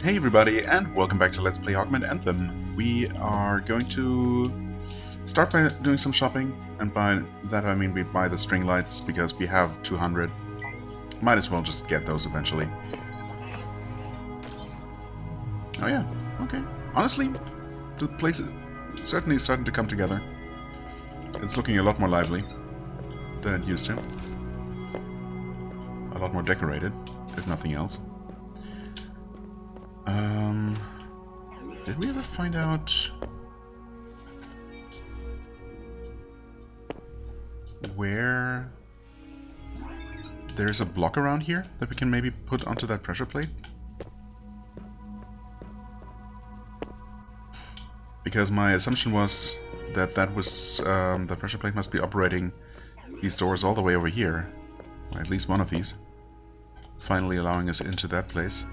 Hey everybody, and welcome back to Let's Play Augment Anthem. We are going to start by doing some shopping, and by that I mean we buy the string lights because we have 200. Might as well just get those eventually. Oh yeah, okay. Honestly, the place is certainly starting to come together. It's looking a lot more lively than it used to. A lot more decorated, if nothing else. Did we ever find out where there's a block around here that we can maybe put onto that pressure plate? Because my assumption was that the pressure plate must be operating these doors all the way over here, or at least one of these, finally allowing us into that place.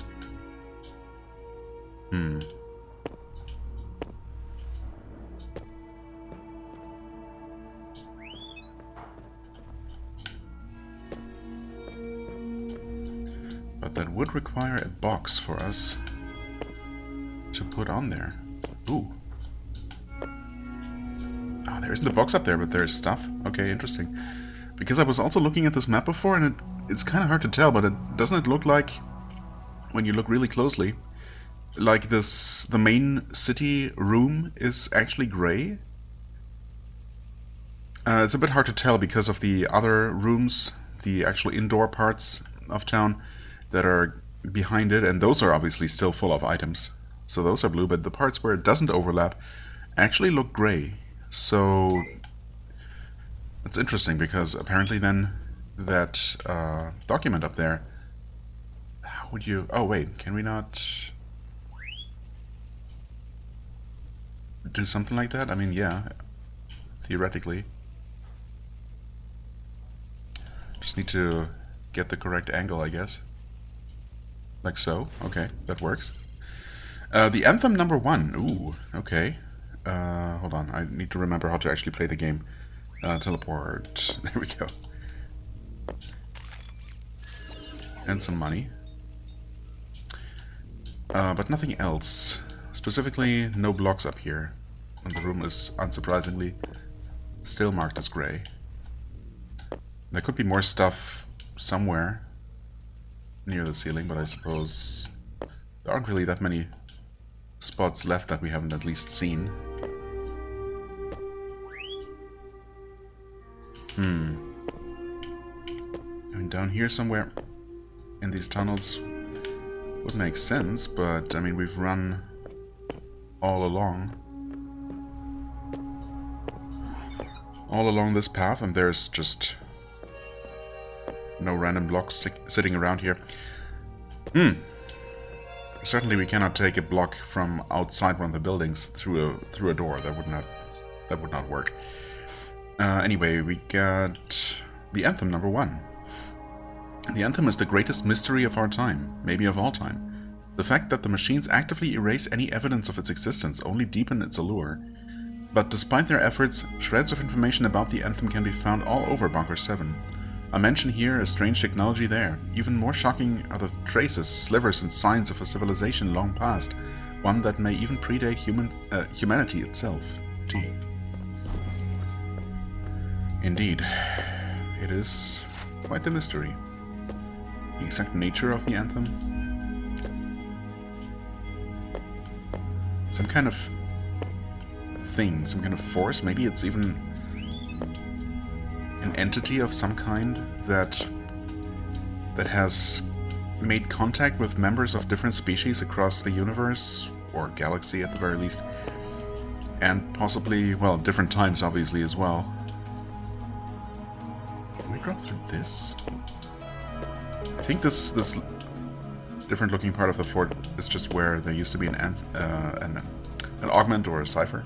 But that would require a box for us to put on there. Ooh. Ah, there isn't a box up there, but there's stuff. Okay, interesting. Because I was also looking at this map before, and it's kind of hard to tell, but doesn't it look like, when you look really closely, like the main city room is actually gray? It's a bit hard to tell because of the other rooms, the actual indoor parts of town that are behind it, and those are obviously still full of items. So those are blue, but the parts where it doesn't overlap actually look gray. So it's interesting because apparently then that document up there, how would you... Oh wait, can we not do something like that? I mean, yeah, theoretically. Just need to get the correct angle, I guess. Like so. Okay, that works. The Anthem number 1. Ooh, okay. Hold on, I need to remember how to actually play the game. Teleport. There we go. And some money. But nothing else. Specifically, no blocks up here. And the room is, unsurprisingly, still marked as gray. There could be more stuff somewhere near the ceiling, but I suppose there aren't really that many spots left that we haven't at least seen. I mean, down here somewhere in these tunnels would make sense, but I mean, we've run all along this path, and there's just no random blocks sitting around here. Certainly we cannot take a block from outside one of the buildings through a door. That would not work. Anyway, we got the Anthem number 1. The Anthem is the greatest mystery of our time, maybe of all time. The fact that the machines actively erase any evidence of its existence only deepen its allure. But despite their efforts, shreds of information about the Anthem can be found all over Bunker 7. A mention here, a strange technology there. Even more shocking are the traces, slivers and signs of a civilization long past, one that may even predate humanity itself. Gee. Indeed, it is quite the mystery. The exact nature of the Anthem? Some kind of thing, some kind of force, maybe it's even an entity of some kind that has made contact with members of different species across the universe, or galaxy at the very least, and possibly, well, different times obviously as well. Can we drop through this? I think this different looking part of the fort is just where there used to be an augment or a cipher.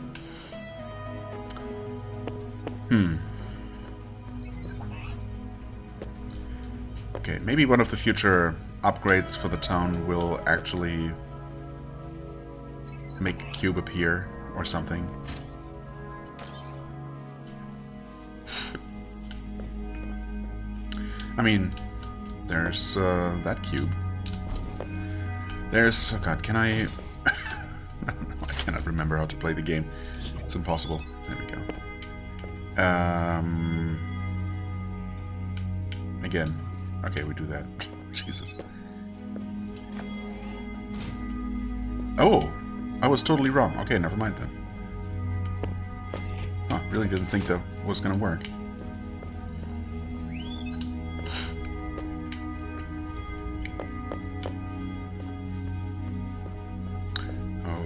Okay, maybe one of the future upgrades for the town will actually make a cube appear or something. I mean, there's that cube. There's... Oh god, can I... I cannot remember how to play the game. It's impossible. There we go. Again. Okay, we do that. Jesus. Oh! I was totally wrong. Okay, never mind then. Oh, really didn't think that was gonna work.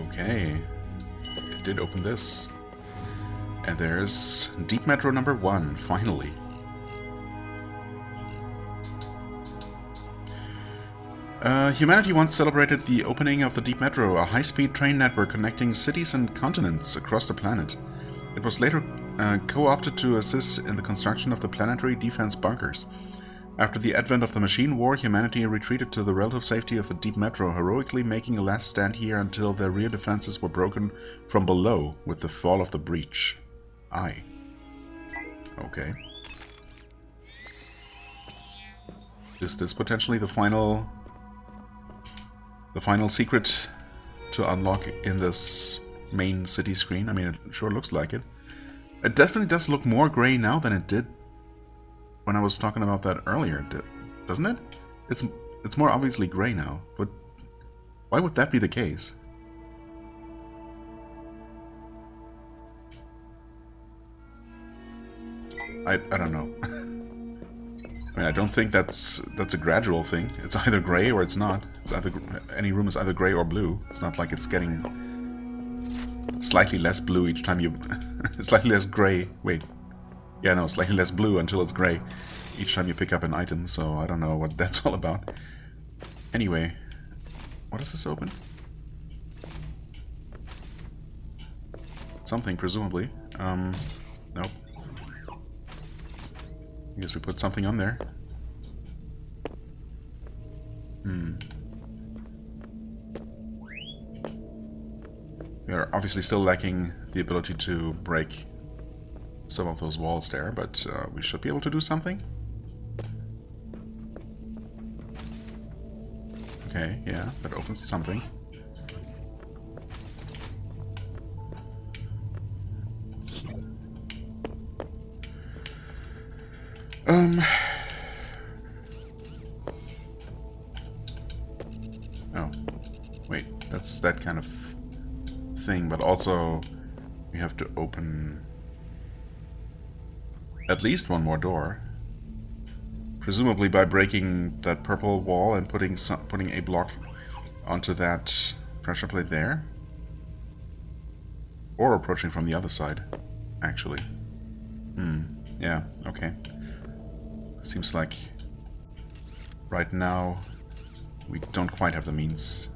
Okay. It did open this. And there's Deep Metro number 1, finally. Humanity once celebrated the opening of the Deep Metro, a high-speed train network connecting cities and continents across the planet. It was later co-opted to assist in the construction of the planetary defense bunkers. After the advent of the machine war, humanity retreated to the relative safety of the Deep Metro, heroically making a last stand here until their rear defenses were broken from below with the fall of the breach. Aye. Okay. Is this potentially the final secret to unlock in this main city screen? I mean, it sure looks like it. It definitely does look more gray now than it did when I was talking about that earlier, doesn't it? It's more obviously gray now, but why would that be the case? I don't know. I mean, I don't think that's a gradual thing. It's either gray or it's not. It's either any room is either gray or blue. It's not like it's getting slightly less blue each time you... slightly less gray. Wait. Yeah, no, slightly less blue until it's gray each time you pick up an item, so I don't know what that's all about. Anyway, what does this open? Something, presumably. Nope. I guess we put something on there. We are obviously still lacking the ability to break some of those walls there, but we should be able to do something. Okay, yeah, that opens something. Oh, wait, that's that kind of thing, but also we have to open at least one more door. Presumably by breaking that purple wall and putting a block onto that pressure plate there. Or approaching from the other side, actually. Yeah, okay. Seems like right now we don't quite have the means.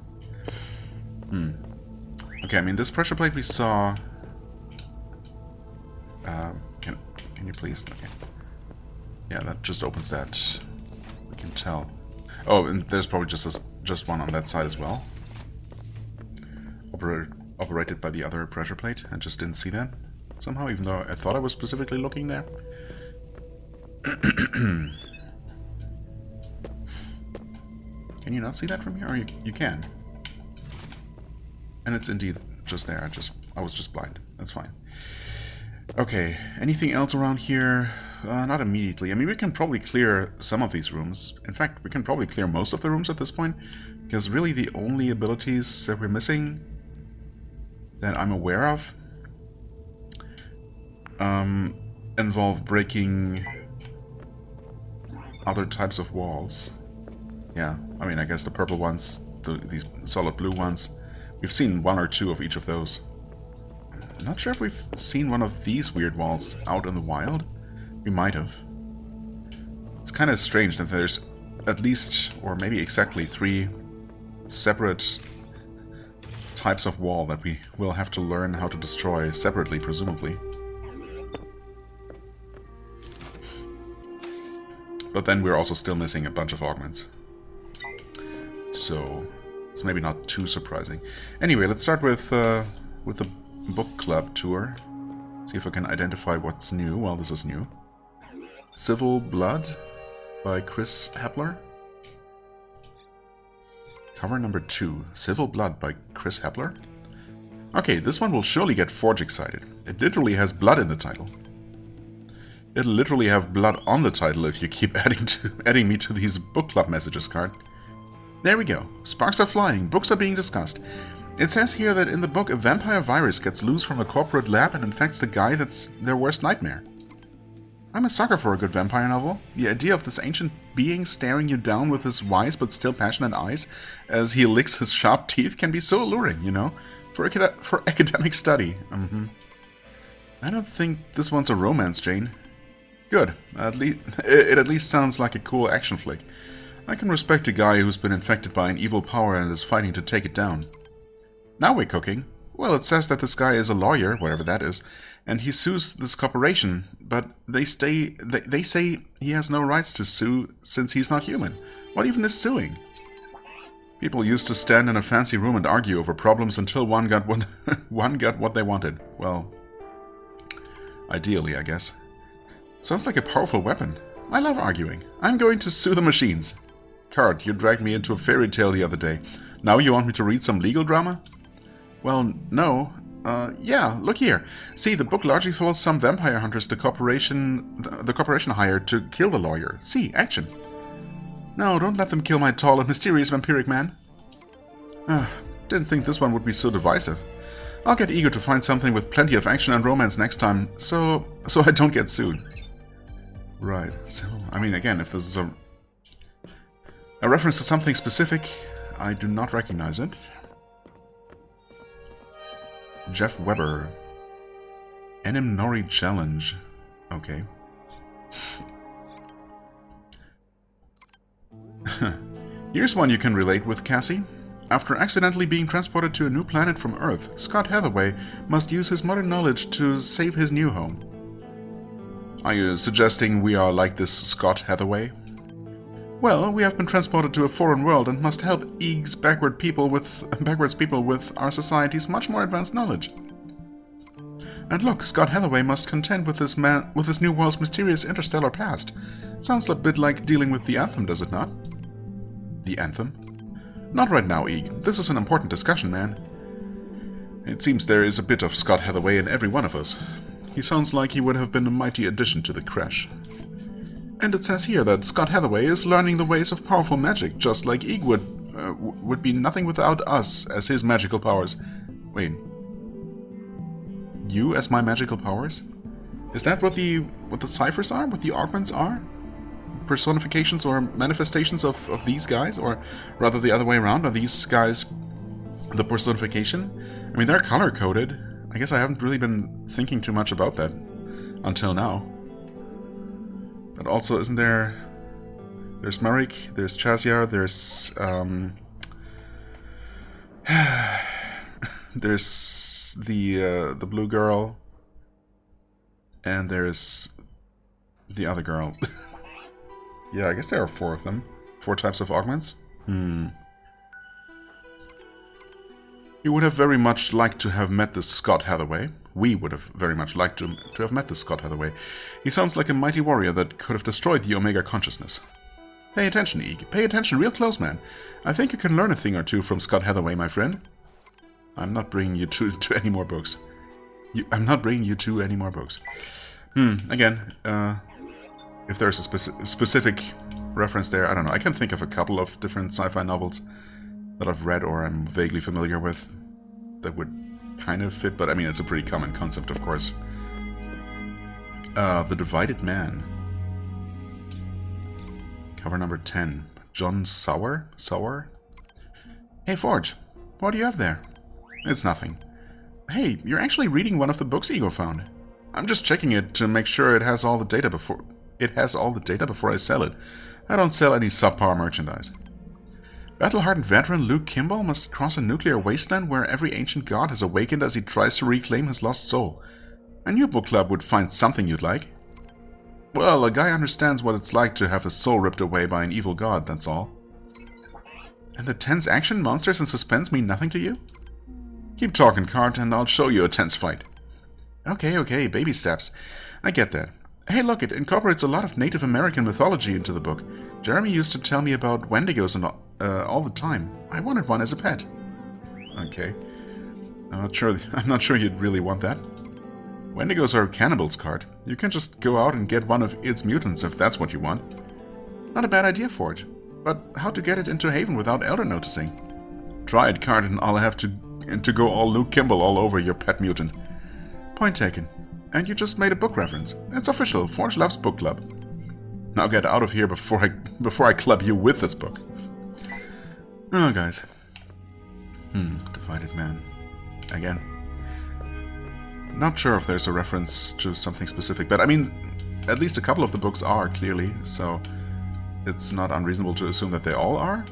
Okay, I mean, this pressure plate we saw... Can you please? Okay. Yeah, that just opens that. We can tell. Oh, and there's probably just one on that side as well. Operated by the other pressure plate. I just didn't see that somehow, even though I thought I was specifically looking there. Can you not see that from here? Or you can. And it's indeed just there. I was just blind. That's fine. Okay, anything else around here? Not immediately. I mean, we can probably clear some of these rooms. In fact, we can probably clear most of the rooms at this point, because really the only abilities that we're missing that I'm aware of involve breaking other types of walls. Yeah, I mean, I guess the purple ones, these solid blue ones, we've seen one or two of each of those. I'm not sure if we've seen one of these weird walls out in the wild. We might have. It's kind of strange that there's at least, or maybe exactly, 3 separate types of wall that we will have to learn how to destroy separately, presumably. But then we're also still missing a bunch of augments. So it's maybe not too surprising. Anyway, let's start with the book club tour. See if I can identify what's new. Well, this is new. Civil Blood by Chris Hepler. Cover number 2, Civil Blood by Chris Hepler. Okay, this one will surely get Forge excited. It literally has blood in the title. It'll literally have blood on the title if you keep adding me to these book club messages, card. There we go. Sparks are flying, books are being discussed. It says here that in the book a vampire virus gets loose from a corporate lab and infects the guy that's their worst nightmare. I'm a sucker for a good vampire novel. The idea of this ancient being staring you down with his wise but still passionate eyes as he licks his sharp teeth can be so alluring, you know, for academic study. I don't think this one's a romance, Jane. Good. It at least sounds like a cool action flick. I can respect a guy who's been infected by an evil power and is fighting to take it down. Now we're cooking. Well, it says that this guy is a lawyer, whatever that is, and he sues this corporation, but they say he has no rights to sue since he's not human. What even is suing? People used to stand in a fancy room and argue over problems until one got what they wanted. Well, ideally, I guess. Sounds like a powerful weapon. I love arguing. I'm going to sue the machines. Card, you dragged me into a fairy tale the other day. Now you want me to read some legal drama? Well, no. Yeah, look here. See, the book largely follows some vampire hunters the corporation hired to kill the lawyer. See, action. No, don't let them kill my tall and mysterious vampiric man. Didn't think this one would be so divisive. I'll get eager to find something with plenty of action and romance next time, so I don't get sued. Right, so, I mean, again, if this is a reference to something specific, I do not recognize it. Jeff Weber. Enim Nori Challenge. Okay. Here's one you can relate with, Cassie. After accidentally being transported to a new planet from Earth, Scott Hathaway must use his modern knowledge to save his new home. Are you suggesting we are like this Scott Hathaway? Well, we have been transported to a foreign world and must help Eag's backwards people with our society's much more advanced knowledge. And look, Scott Hathaway must contend with this new world's mysterious interstellar past. Sounds a bit like dealing with the Anthem, does it not? The Anthem? Not right now, Eag. This is an important discussion, man. It seems there is a bit of Scott Hathaway in every one of us. He sounds like he would have been a mighty addition to the crash. And it says here that Scott Hathaway is learning the ways of powerful magic, just like Eag would be nothing without us as his magical powers. Wait. You as my magical powers? Is that what the ciphers are? What the augments are? Personifications or manifestations of these guys? Or rather the other way around, are these guys the personification? I mean, they're color-coded. I guess I haven't really been thinking too much about that until now. But also, isn't there... There's Marek, there's Chazyar, there's... there's the blue girl. And there's the other girl. Yeah, I guess there are 4 of them. 4 types of augments. You would have very much liked to have met this Scott Hathaway. We would have very much liked to have met this Scott Hathaway. He sounds like a mighty warrior that could have destroyed the Omega consciousness. Pay attention, Eag. Pay attention real close, man. I think you can learn a thing or two from Scott Hathaway, my friend. I'm not bringing you to any more books. I'm not bringing you to any more books. Again, if there's a specific reference there, I don't know. I can think of a couple of different sci-fi novels that I've read or I'm vaguely familiar with that would kind of fit, but I mean, it's a pretty common concept, of course. The Divided Man. Cover number 10. John Sauer? Hey, Forge. What do you have there? It's nothing. Hey, you're actually reading one of the books Ego found. I'm just checking it to make sure it has all the data before I sell it. I don't sell any subpar merchandise. Battle-hardened veteran Luke Kimball must cross a nuclear wasteland where every ancient god has awakened as he tries to reclaim his lost soul. A new book club would find something you'd like. Well, a guy understands what it's like to have his soul ripped away by an evil god, that's all. And the tense action, monsters, and suspense mean nothing to you? Keep talking, Cart, and I'll show you a tense fight. Okay, baby steps. I get that. Hey, look, it incorporates a lot of Native American mythology into the book. Jeremy used to tell me about Wendigos and all the time. I wanted one as a pet. Okay. I'm not sure you'd really want that. Wendigos are cannibals, Cart. You can just go out and get one of its mutants if that's what you want. Not a bad idea, Forge. But how to get it into Haven without Elder noticing? Try it, Cart, and I'll have to go all Luke Kimball all over your pet mutant. Point taken. And you just made a book reference. It's official. Forge loves book club. Now get out of here before I club you with this book. Oh, guys. Divided Man. Again. Not sure if there's a reference to something specific, but I mean, at least a couple of the books are, clearly, so it's not unreasonable to assume that they all are.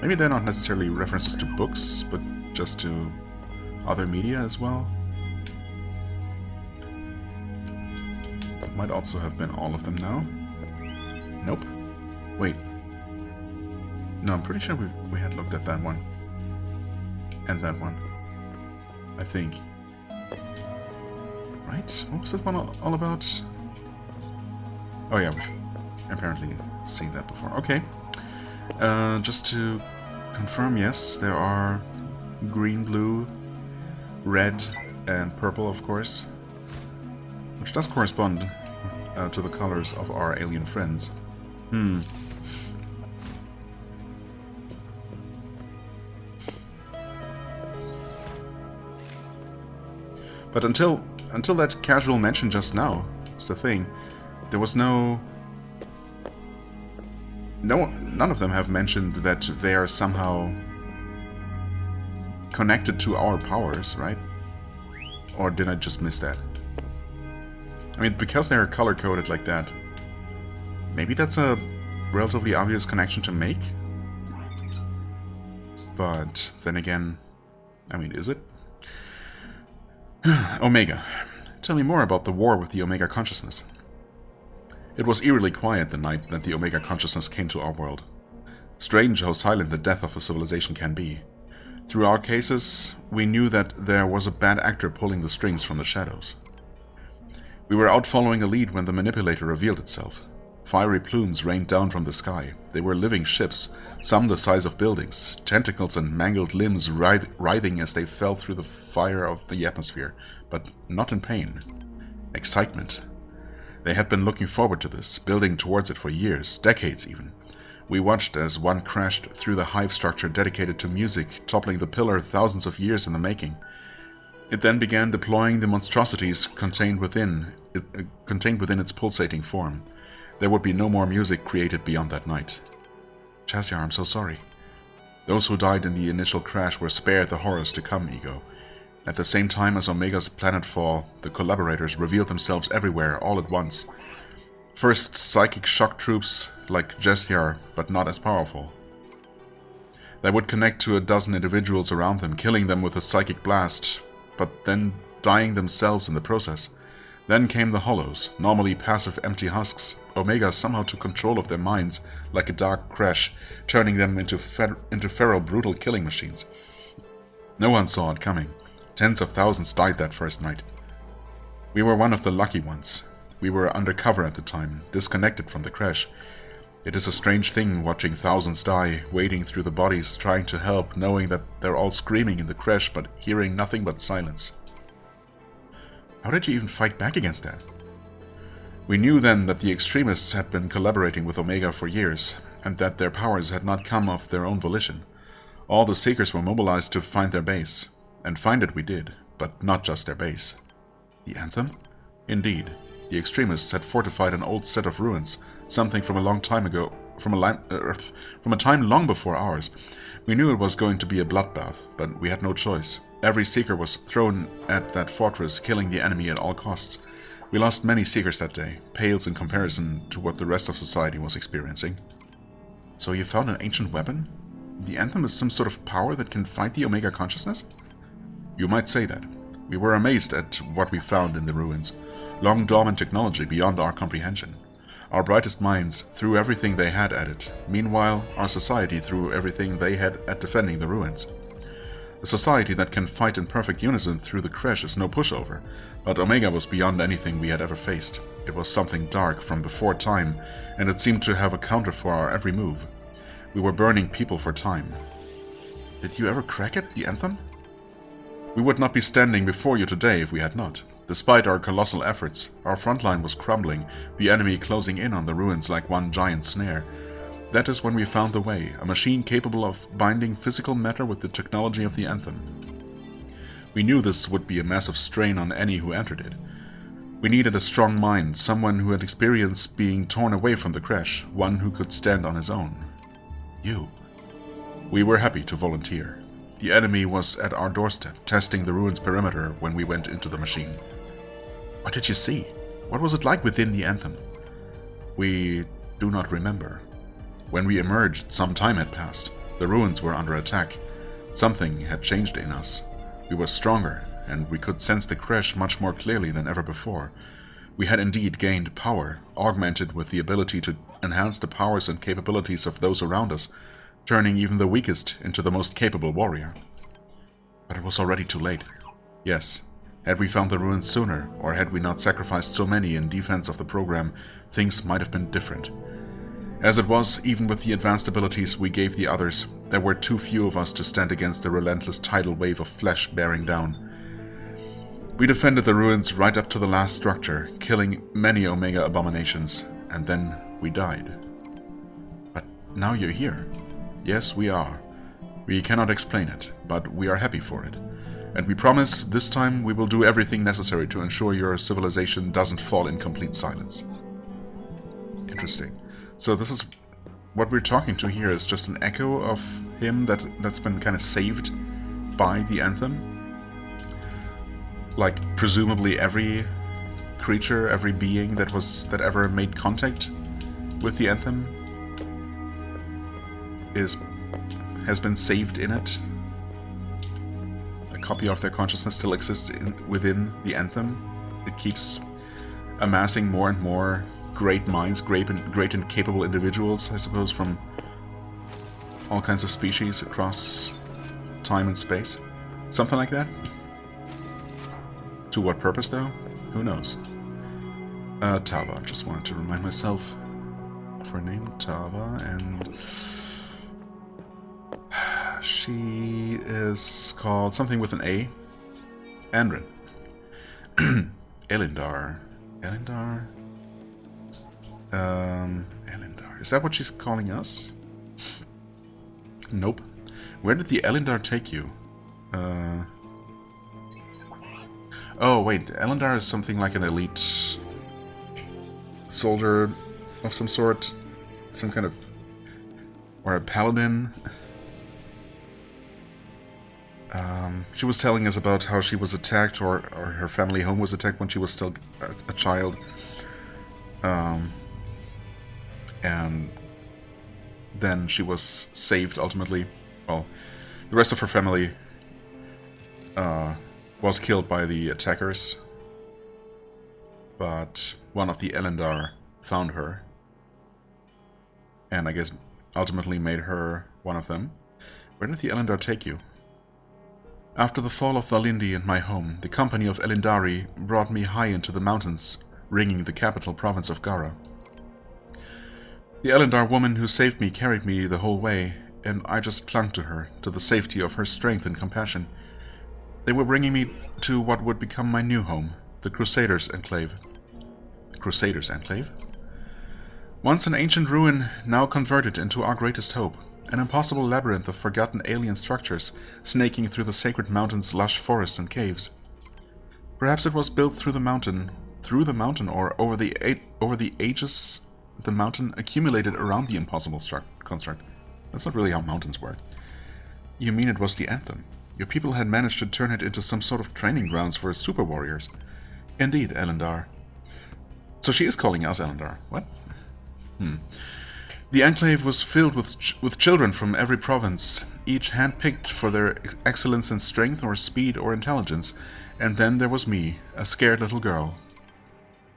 Maybe they're not necessarily references to books, but just to other media as well. That might also have been all of them now. Nope. Wait. No, I'm pretty sure we had looked at that one. And that one. I think. Right? What was that one all about? Oh yeah, we've apparently seen that before. Okay. Just to confirm, yes, there are green, blue, red, and purple, of course. Which does correspond to the colors of our alien friends. But until that casual mention just now, is the thing, there was none of them have mentioned that they are somehow connected to our powers, right? Or did I just miss that? I mean, because they're color-coded like that, maybe that's a relatively obvious connection to make? But then again, I mean, is it? Omega. Tell me more about the war with the Omega consciousness. It was eerily quiet the night that the Omega consciousness came to our world. Strange how silent the death of a civilization can be. Through our cases, we knew that there was a bad actor pulling the strings from the shadows. We were out following a lead when the manipulator revealed itself. Fiery plumes rained down from the sky. They were living ships, some the size of buildings, tentacles and mangled limbs writhing as they fell through the fire of the atmosphere, but not in pain. Excitement. They had been looking forward to this, building towards it for years, decades even. We watched as one crashed through the hive structure dedicated to music, toppling the pillar thousands of years in the making. It then began deploying the monstrosities contained within its pulsating form. There would be no more music created beyond that night. Chassiar, I'm so sorry. Those who died in the initial crash were spared the horrors to come, Ego. At the same time as Omega's planetfall, the collaborators revealed themselves everywhere, all at once. First, psychic shock troops like Jessiar, but not as powerful. They would connect to a dozen individuals around them, killing them with a psychic blast, but then dying themselves in the process. Then came the Hollows, normally passive empty husks. Omega somehow took control of their minds like a dark crash, turning them into feral, brutal killing machines. No one saw it coming. Tens of thousands died that first night. We were one of the lucky ones. We were undercover at the time, disconnected from the crash. It is a strange thing watching thousands die, wading through the bodies, trying to help, knowing that they're all screaming in the crash but hearing nothing but silence. How did you even fight back against that? We knew then that the extremists had been collaborating with Omega for years, and that their powers had not come of their own volition. All the Seekers were mobilized to find their base, and find it we did, but not just their base. The Anthem? Indeed. The extremists had fortified an old set of ruins, something from a long time ago, from a time long before ours. We knew it was going to be a bloodbath, but we had no choice. Every Seeker was thrown at that fortress, killing the enemy at all costs. We lost many Seekers that day, pales in comparison to what the rest of society was experiencing. So you found an ancient weapon? The Anthem is some sort of power that can fight the Omega consciousness? You might say that. We were amazed at what we found in the ruins. Long dormant technology beyond our comprehension. Our brightest minds threw everything they had at it. Meanwhile, our society threw everything they had at defending the ruins. A society that can fight in perfect unison through the crash is no pushover, but Omega was beyond anything we had ever faced. It was something dark from before time, and it seemed to have accounted for our every move. We were burning people for time. Did you ever crack it, the Anthem? We would not be standing before you today if we had not. Despite our colossal efforts, our front line was crumbling, the enemy closing in on the ruins like one giant snare. That is when we found the way, a machine capable of binding physical matter with the technology of the Anthem. We knew this would be a massive strain on any who entered it. We needed a strong mind, someone who had experienced being torn away from the crash, one who could stand on his own. You. We were happy to volunteer. The enemy was at our doorstep, testing the ruins perimeter when we went into the machine. What did you see? What was it like within the Anthem? We do not remember. When we emerged, some time had passed. The ruins were under attack. Something had changed in us. We were stronger, and we could sense the crash much more clearly than ever before. We had indeed gained power, augmented with the ability to enhance the powers and capabilities of those around us, turning even the weakest into the most capable warrior. But it was already too late. Yes, had we found the ruins sooner, or had we not sacrificed so many in defense of the program, things might have been different. As it was, even with the advanced abilities we gave the others, there were too few of us to stand against the relentless tidal wave of flesh bearing down. We defended the ruins right up to the last structure, killing many Omega abominations, and then we died. But now you're here. Yes, we are. We cannot explain it, but we are happy for it. And we promise this time we will do everything necessary to ensure your civilization doesn't fall in complete silence. Interesting. So this is what we're talking to here is just an echo of him that's been kind of saved by the Anthem. Like presumably every creature, every being that ever made contact with the Anthem has been saved in it. A copy of their consciousness still exists within the Anthem. It keeps amassing more and more great minds, great and capable individuals, I suppose, from all kinds of species across time and space. Something like that. To what purpose, though? Who knows? Tava. Just wanted to remind myself of her name, Tava, and she is called something with an A. Andrin. Elendar. Elendar? Elendar. Is that what she's calling us? Nope. Where did the Elendar take you? Oh, wait. Elendar is something like an elite soldier of some sort. Some kind of... or a paladin. She was telling us about how she was attacked, or her family home was attacked when she was still a child. And then she was saved ultimately. Well, the rest of her family was killed by the attackers, but one of the Elendar found her, and I guess ultimately made her one of them. Where did the Elendar take you? After the fall of Valindi and my home, the company of Elendari brought me high into the mountains, ringing the capital province of Gara. The Elendar woman who saved me carried me the whole way, and I just clung to her, to the safety of her strength and compassion. They were bringing me to what would become my new home, the Crusaders' Enclave. The Crusaders' Enclave? Once an ancient ruin, now converted into our greatest hope, an impossible labyrinth of forgotten alien structures, snaking through the sacred mountain's lush forests and caves. Perhaps it was built through the mountain, or over the ages the mountain accumulated around the impossible construct. That's not really how mountains work. You mean it was the Anthem? Your people had managed to turn it into some sort of training grounds for super warriors. Indeed, Elendar. So she is calling us Elendar. What? The Enclave was filled with children from every province, each handpicked for their excellence in strength or speed or intelligence, and then there was me, a scared little girl.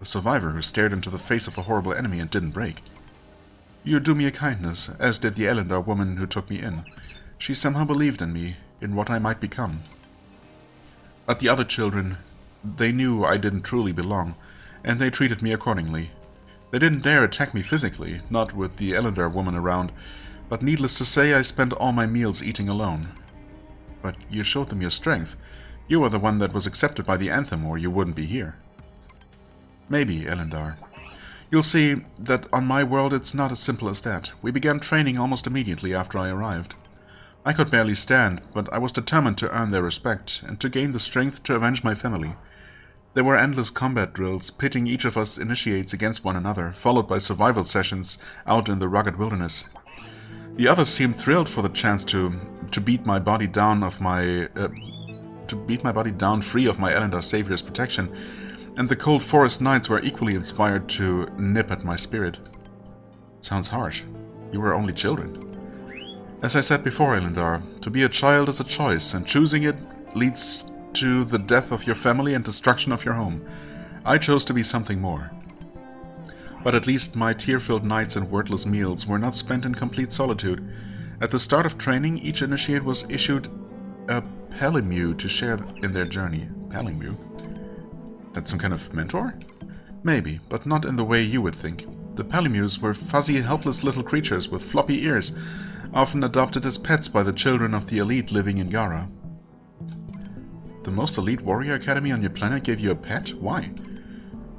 A survivor who stared into the face of a horrible enemy and didn't break. You do me a kindness, as did the Elendar woman who took me in. She somehow believed in me. in what I might become. But the other children, they knew I didn't truly belong, and they treated me accordingly. They didn't dare attack me physically, not with the Elendar woman around, but needless to say, I spent all my meals eating alone. But you showed them your strength. You were the one that was accepted by the Anthem, or you wouldn't be here. Maybe, Elendar. You'll see that on my world it's not as simple as that. We began training almost immediately after I arrived. I could barely stand, but I was determined to earn their respect, and to gain the strength to avenge my family. There were endless combat drills, pitting each of us initiates against one another, followed by survival sessions out in the rugged wilderness. The others seemed thrilled for the chance to beat my body down free of my Elendar savior's protection, and the cold forest nights were equally inspired to nip at my spirit. Sounds harsh. You were only children. As I said before, Elendar, to be a child is a choice, and choosing it leads to the death of your family and destruction of your home. I chose to be something more. But at least my tear-filled nights and wordless meals were not spent in complete solitude. At the start of training, each initiate was issued a Palimue to share in their journey. Palimue? That's some kind of mentor? Maybe, but not in the way you would think. The Palimues were fuzzy, helpless little creatures with floppy ears, often adopted as pets by the children of the elite living in Gara. The most elite warrior academy on your planet gave you a pet? Why?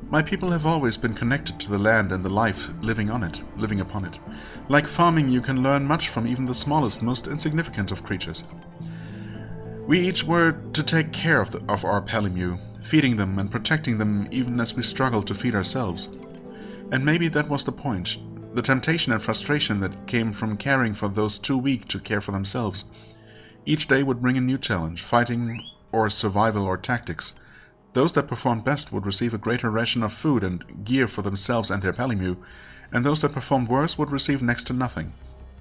My people have always been connected to the land and the life living upon it. Like farming, you can learn much from even the smallest, most insignificant of creatures. We each were to take care of our Palimue, feeding them and protecting them even as we struggled to feed ourselves. And maybe that was the point, the temptation and frustration that came from caring for those too weak to care for themselves. Each day would bring a new challenge, fighting or survival or tactics. Those that performed best would receive a greater ration of food and gear for themselves and their Palimue, and those that performed worse would receive next to nothing.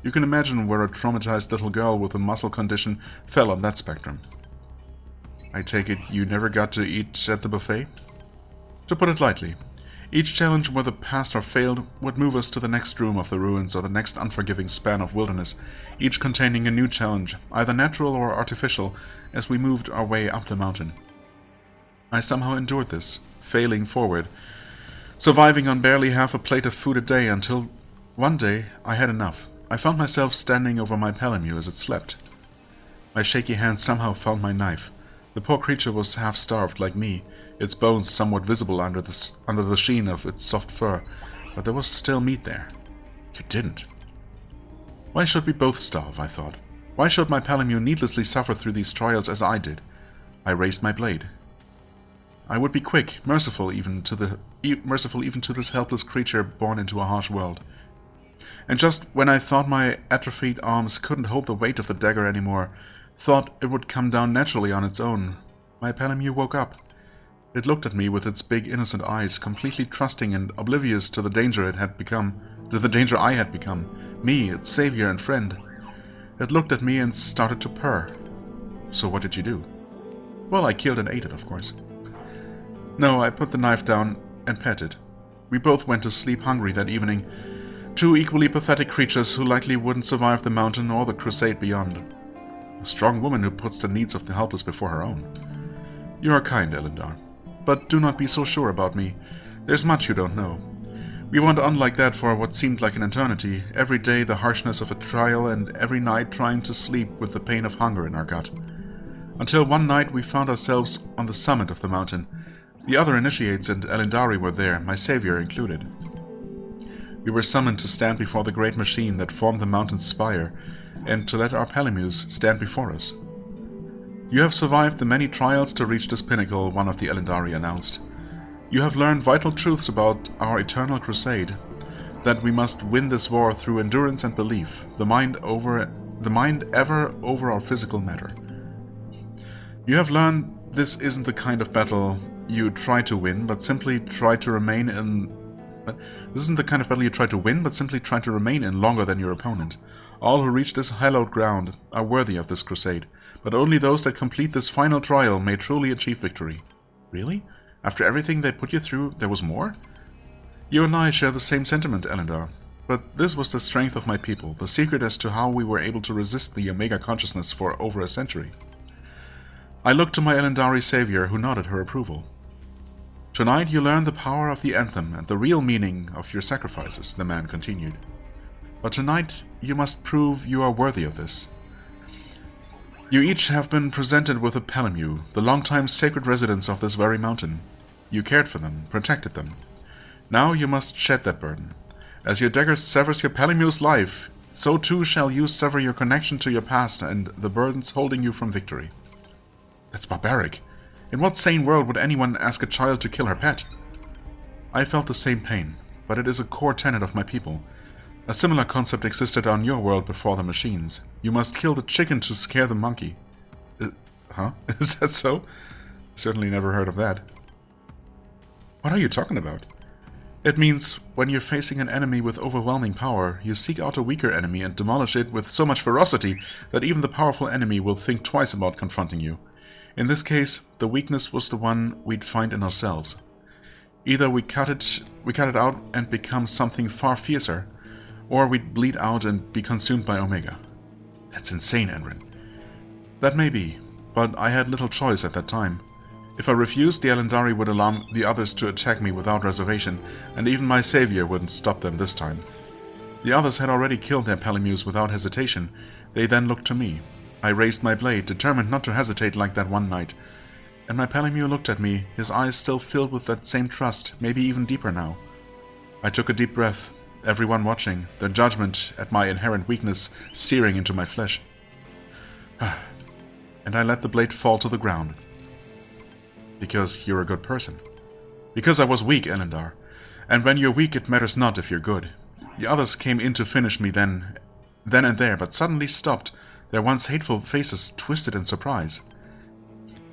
You can imagine where a traumatized little girl with a muscle condition fell on that spectrum. I take it you never got to eat at the buffet? To put it lightly, each challenge, whether passed or failed, would move us to the next room of the ruins or the next unforgiving span of wilderness, each containing a new challenge, either natural or artificial, as we moved our way up the mountain. I somehow endured this, failing forward, surviving on barely half a plate of food a day until one day I had enough. I found myself standing over my Palimue as it slept. My shaky hand somehow found my knife. The poor creature was half-starved like me, its bones somewhat visible under the sheen of its soft fur, but there was still meat there. You didn't. Why should we both starve, I thought. Why should my Palimue needlessly suffer through these trials as I did? I raised my blade. I would be quick, merciful even to this helpless creature born into a harsh world. And just when I thought my atrophied arms couldn't hold the weight of the dagger anymore, thought it would come down naturally on its own, my Palimue woke up. It looked at me with its big innocent eyes, completely trusting and oblivious to the danger I had become, me, its savior and friend. It looked at me and started to purr. So what did you do? Well, I killed and ate it, of course. No, I put the knife down and pet it. We both went to sleep hungry that evening, two equally pathetic creatures who likely wouldn't survive the mountain or the crusade beyond. A strong woman who puts the needs of the helpless before her own. You are kind, Elendar. But do not be so sure about me. There's much you don't know. We went on like that for what seemed like an eternity, every day the harshness of a trial and every night trying to sleep with the pain of hunger in our gut. Until one night we found ourselves on the summit of the mountain. The other initiates and Elendari were there, my savior included. We were summoned to stand before the great machine that formed the mountain's spire, and to let our Palimues stand before us. You have survived the many trials to reach this pinnacle, one of the Elendari announced. You have learned vital truths about our eternal crusade, that we must win this war through endurance and belief, the mind ever over our physical matter. You have learned this isn't the kind of battle you try to win, but simply try to remain in. This isn't the kind of battle you try to win, but simply try to remain in longer than your opponent. All who reach this hallowed ground are worthy of this crusade, but only those that complete this final trial may truly achieve victory. Really? After everything they put you through, there was more? You and I share the same sentiment, Elendar. But this was the strength of my people, the secret as to how we were able to resist the Omega consciousness for over a century. I looked to my Elendari savior, who nodded her approval. Tonight you learn the power of the Anthem and the real meaning of your sacrifices, the man continued. But tonight you must prove you are worthy of this. You each have been presented with a Palamu, the long-time sacred residents of this very mountain. You cared for them, protected them. Now you must shed that burden. As your dagger severs your Palamu's life, so too shall you sever your connection to your past and the burdens holding you from victory. That's barbaric. In what sane world would anyone ask a child to kill her pet? I felt the same pain, but it is a core tenet of my people. A similar concept existed on your world before the machines. You must kill the chicken to scare the monkey. Huh? Is that so? Certainly never heard of that. What are you talking about? It means when you're facing an enemy with overwhelming power, you seek out a weaker enemy and demolish it with so much ferocity that even the powerful enemy will think twice about confronting you. In this case, the weakness was the one we'd find in ourselves. Either we cut it out and become something far fiercer, or we'd bleed out and be consumed by Omega. That's insane, Enrin. That may be, but I had little choice at that time. If I refused, the Elendari would allow the others to attack me without reservation, and even my savior wouldn't stop them this time. The others had already killed their Palamus without hesitation. They then looked to me. I raised my blade, determined not to hesitate like that one night. And my Palamu looked at me, his eyes still filled with that same trust, maybe even deeper now. I took a deep breath, everyone watching, their judgment at my inherent weakness searing into my flesh. And I let the blade fall to the ground. Because you're a good person. Because I was weak, Elendar. And when you're weak, it matters not if you're good. The others came in to finish me then and there, but suddenly stopped, their once hateful faces twisted in surprise.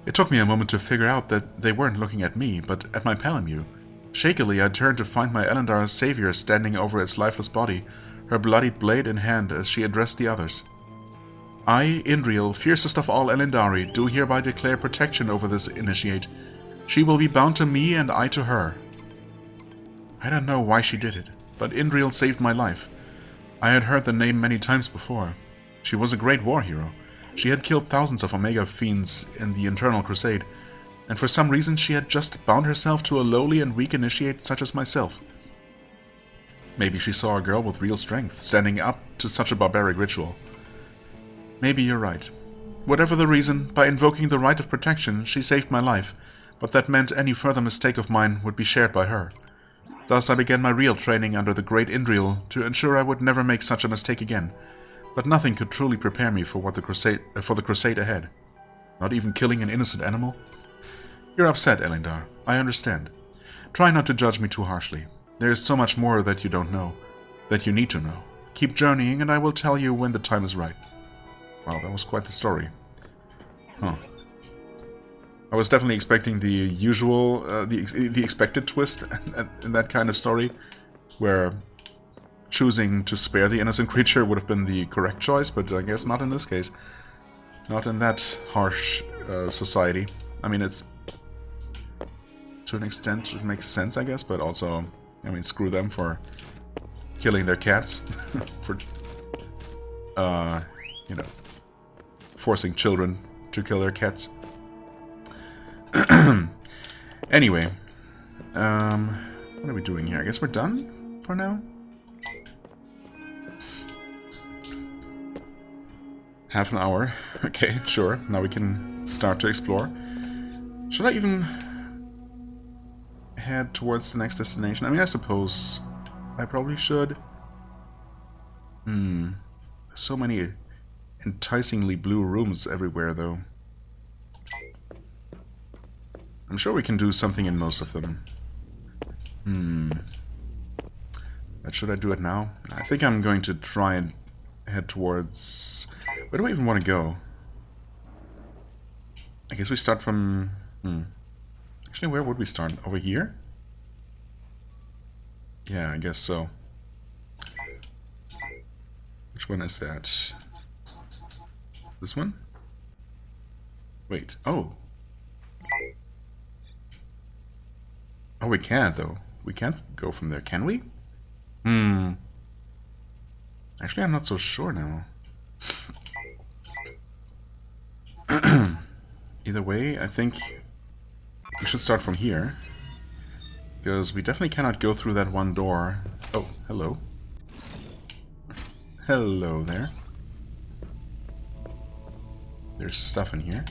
It took me a moment to figure out that they weren't looking at me, but at my Palamu. Shakily, I turned to find my Elendar savior standing over its lifeless body, her bloodied blade in hand as she addressed the others. I, Indriel, fiercest of all Elendari, do hereby declare protection over this initiate. She will be bound to me and I to her. I don't know why she did it, but Indriel saved my life. I had heard the name many times before. She was a great war hero. She had killed thousands of Omega fiends in the Internal Crusade, and for some reason she had just bound herself to a lowly and weak initiate such as myself. Maybe she saw a girl with real strength, standing up to such a barbaric ritual. Maybe you're right. Whatever the reason, by invoking the right of protection, she saved my life, but that meant any further mistake of mine would be shared by her. Thus I began my real training under the great Indriel to ensure I would never make such a mistake again. But nothing could truly prepare me for the crusade ahead. Not even killing an innocent animal? You're upset, Elendar. I understand. Try not to judge me too harshly. There is so much more that you don't know, that you need to know. Keep journeying and I will tell you when the time is right. Wow, that was quite the story. Huh. I was definitely expecting the usual, the expected twist in that kind of story, where choosing to spare the innocent creature would have been the correct choice, but I guess not in this case. Not in that harsh society. I mean, it's... to an extent, it makes sense, I guess, but also, I mean, screw them for killing their cats. For, you know, forcing children to kill their cats. Anyway, what are we doing here? I guess we're done for now? Half an hour. Okay, sure. Now we can start to explore. Should I even head towards the next destination? I mean, I suppose I probably should. So many enticingly blue rooms everywhere, though. I'm sure we can do something in most of them. But should I do it now? I think I'm going to try and head towards... Where do I even want to go? I guess we start from... Actually, where would we start? Over here? Yeah, I guess so. Which one is that? This one? Wait. Oh. Oh, we can't, though. We can't go from there, can we? Actually, I'm not so sure now. Either way, I think we should start from here. Because we definitely cannot go through that one door. Oh, hello. Hello there. There's stuff in here.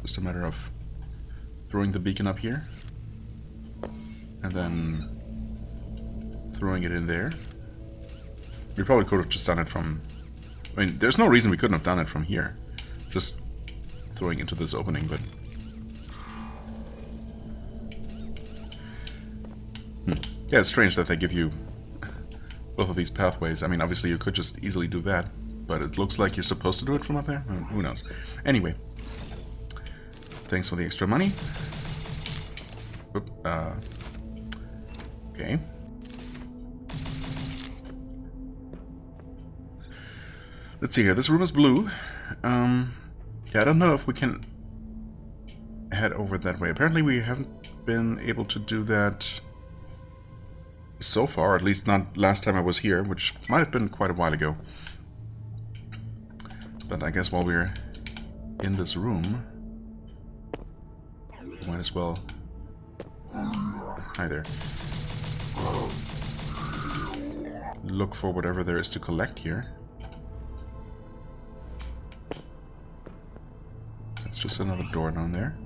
Just a matter of throwing the beacon up here. And then throwing it in there. We probably could have just done it from... I mean, there's no reason we couldn't have done it from here. Just throwing into this opening, but... Yeah, it's strange that they give you both of these pathways. I mean, obviously you could just easily do that, but it looks like you're supposed to do it from up there? Who knows? Anyway. Thanks for the extra money. Oop, okay. Let's see here. This room is blue. Yeah, I don't know if we can head over that way. Apparently we haven't been able to do that so far, at least not last time I was here, which might have been quite a while ago. But I guess while we're in this room, might as well... Hi there. Look for whatever there is to collect here. That's just another door down there.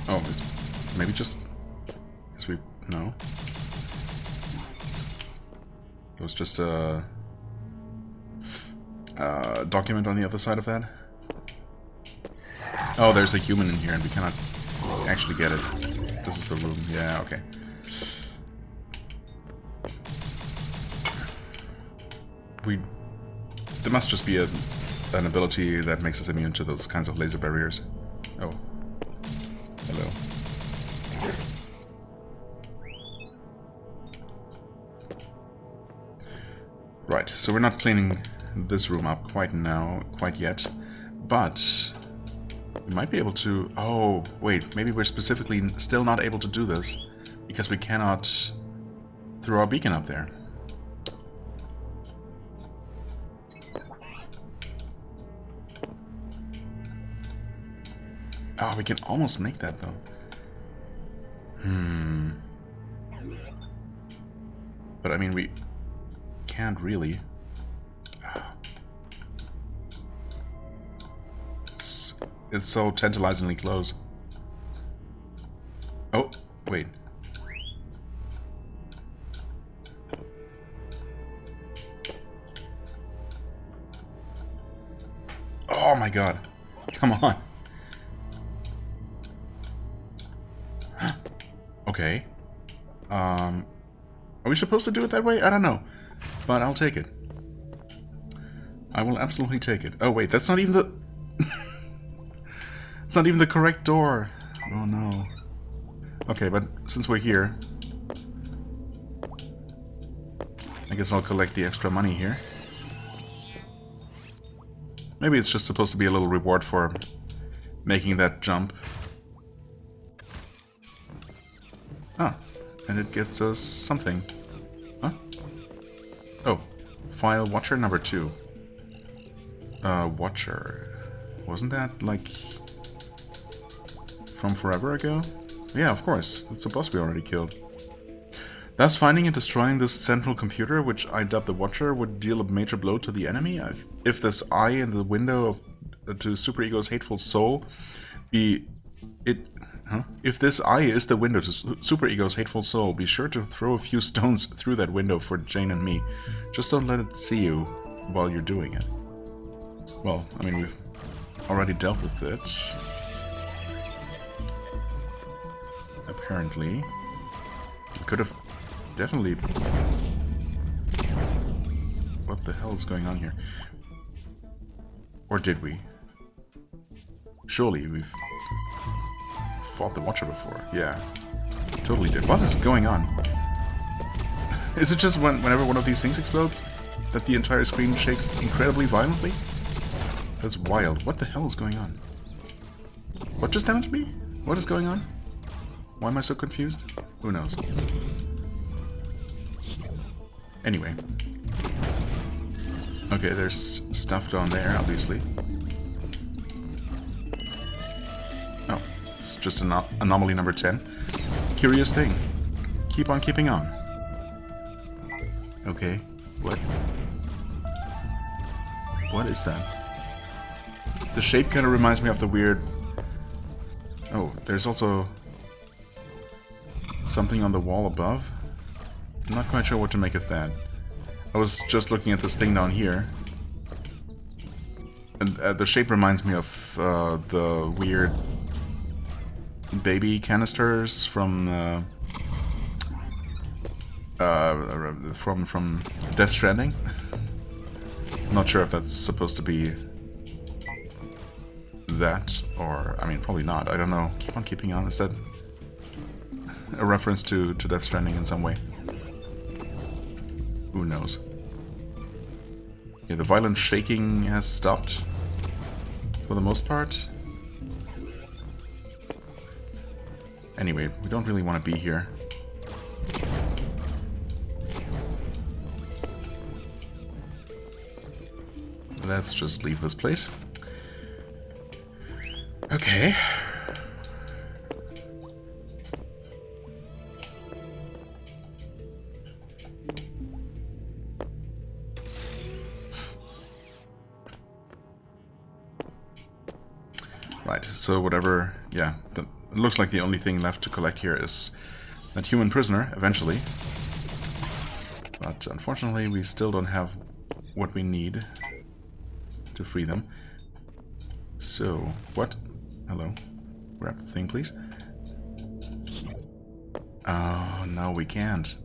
Oh, it's maybe just... Guess we... No. It was just a... document on the other side of that. Oh, there's a human in here and we cannot actually get it. This is the room. Yeah, okay. There must just be an ability that makes us immune to those kinds of laser barriers. Oh. Hello. Right, so we're not cleaning this room up quite yet, but we might be able to... Oh, wait, maybe we're specifically still not able to do this because we cannot throw our beacon up there. Oh, we can almost make that, though. But, I mean, we can't really. It's so tantalizingly close. Oh, wait. Oh my god. Come on. Okay. Are we supposed to do it that way? I don't know. But I'll take it. I will absolutely take it. Oh wait, that's not even the... It's not even the correct door. Oh no. Okay, but since we're here, I guess I'll collect the extra money here. Maybe it's just supposed to be a little reward for making that jump. Ah, and it gets us something. Huh? Oh, file watcher number 2. Watcher. Wasn't that like from forever ago? Yeah, of course. It's a boss we already killed. Thus, finding and destroying this central computer, which I dubbed the Watcher, would deal a major blow to the enemy. If this eye in the window to Super Ego's hateful soul be it... Huh? If this eye is the window to Super Ego's hateful soul, be sure to throw a few stones through that window for Jane and me. Just don't let it see you while you're doing it. Well, I mean, we've already dealt with it. Apparently. We could have definitely... What the hell is going on here? Or did we? Surely we've fought the Watcher before. Yeah. Totally did. What is going on? Is it just whenever one of these things explodes that the entire screen shakes incredibly violently? That's wild. What the hell is going on? What just damaged me? What is going on? Why am I so confused? Who knows? Anyway. Okay, there's stuff down there, obviously. Oh, it's just an anomaly number 10. Curious thing. Keep on keeping on. Okay, what? What is that? The shape kind of reminds me of the weird... Oh, there's also something on the wall above. I'm not quite sure what to make of that. I was just looking at this thing down here. And the shape reminds me of the weird baby canisters from Death Stranding. Not sure if that's supposed to be that, or I mean, probably not. I don't know. Keep on keeping on. Is that a reference to Death Stranding in some way? Who knows? Yeah, the violent shaking has stopped for the most part. Anyway, we don't really want to be here. Let's just leave this place. Okay. Right, so whatever, yeah, it looks like the only thing left to collect here is that human prisoner, eventually. But unfortunately, we still don't have what we need to free them. So, what? Hello. Grab the thing, please. Oh, no, we can't.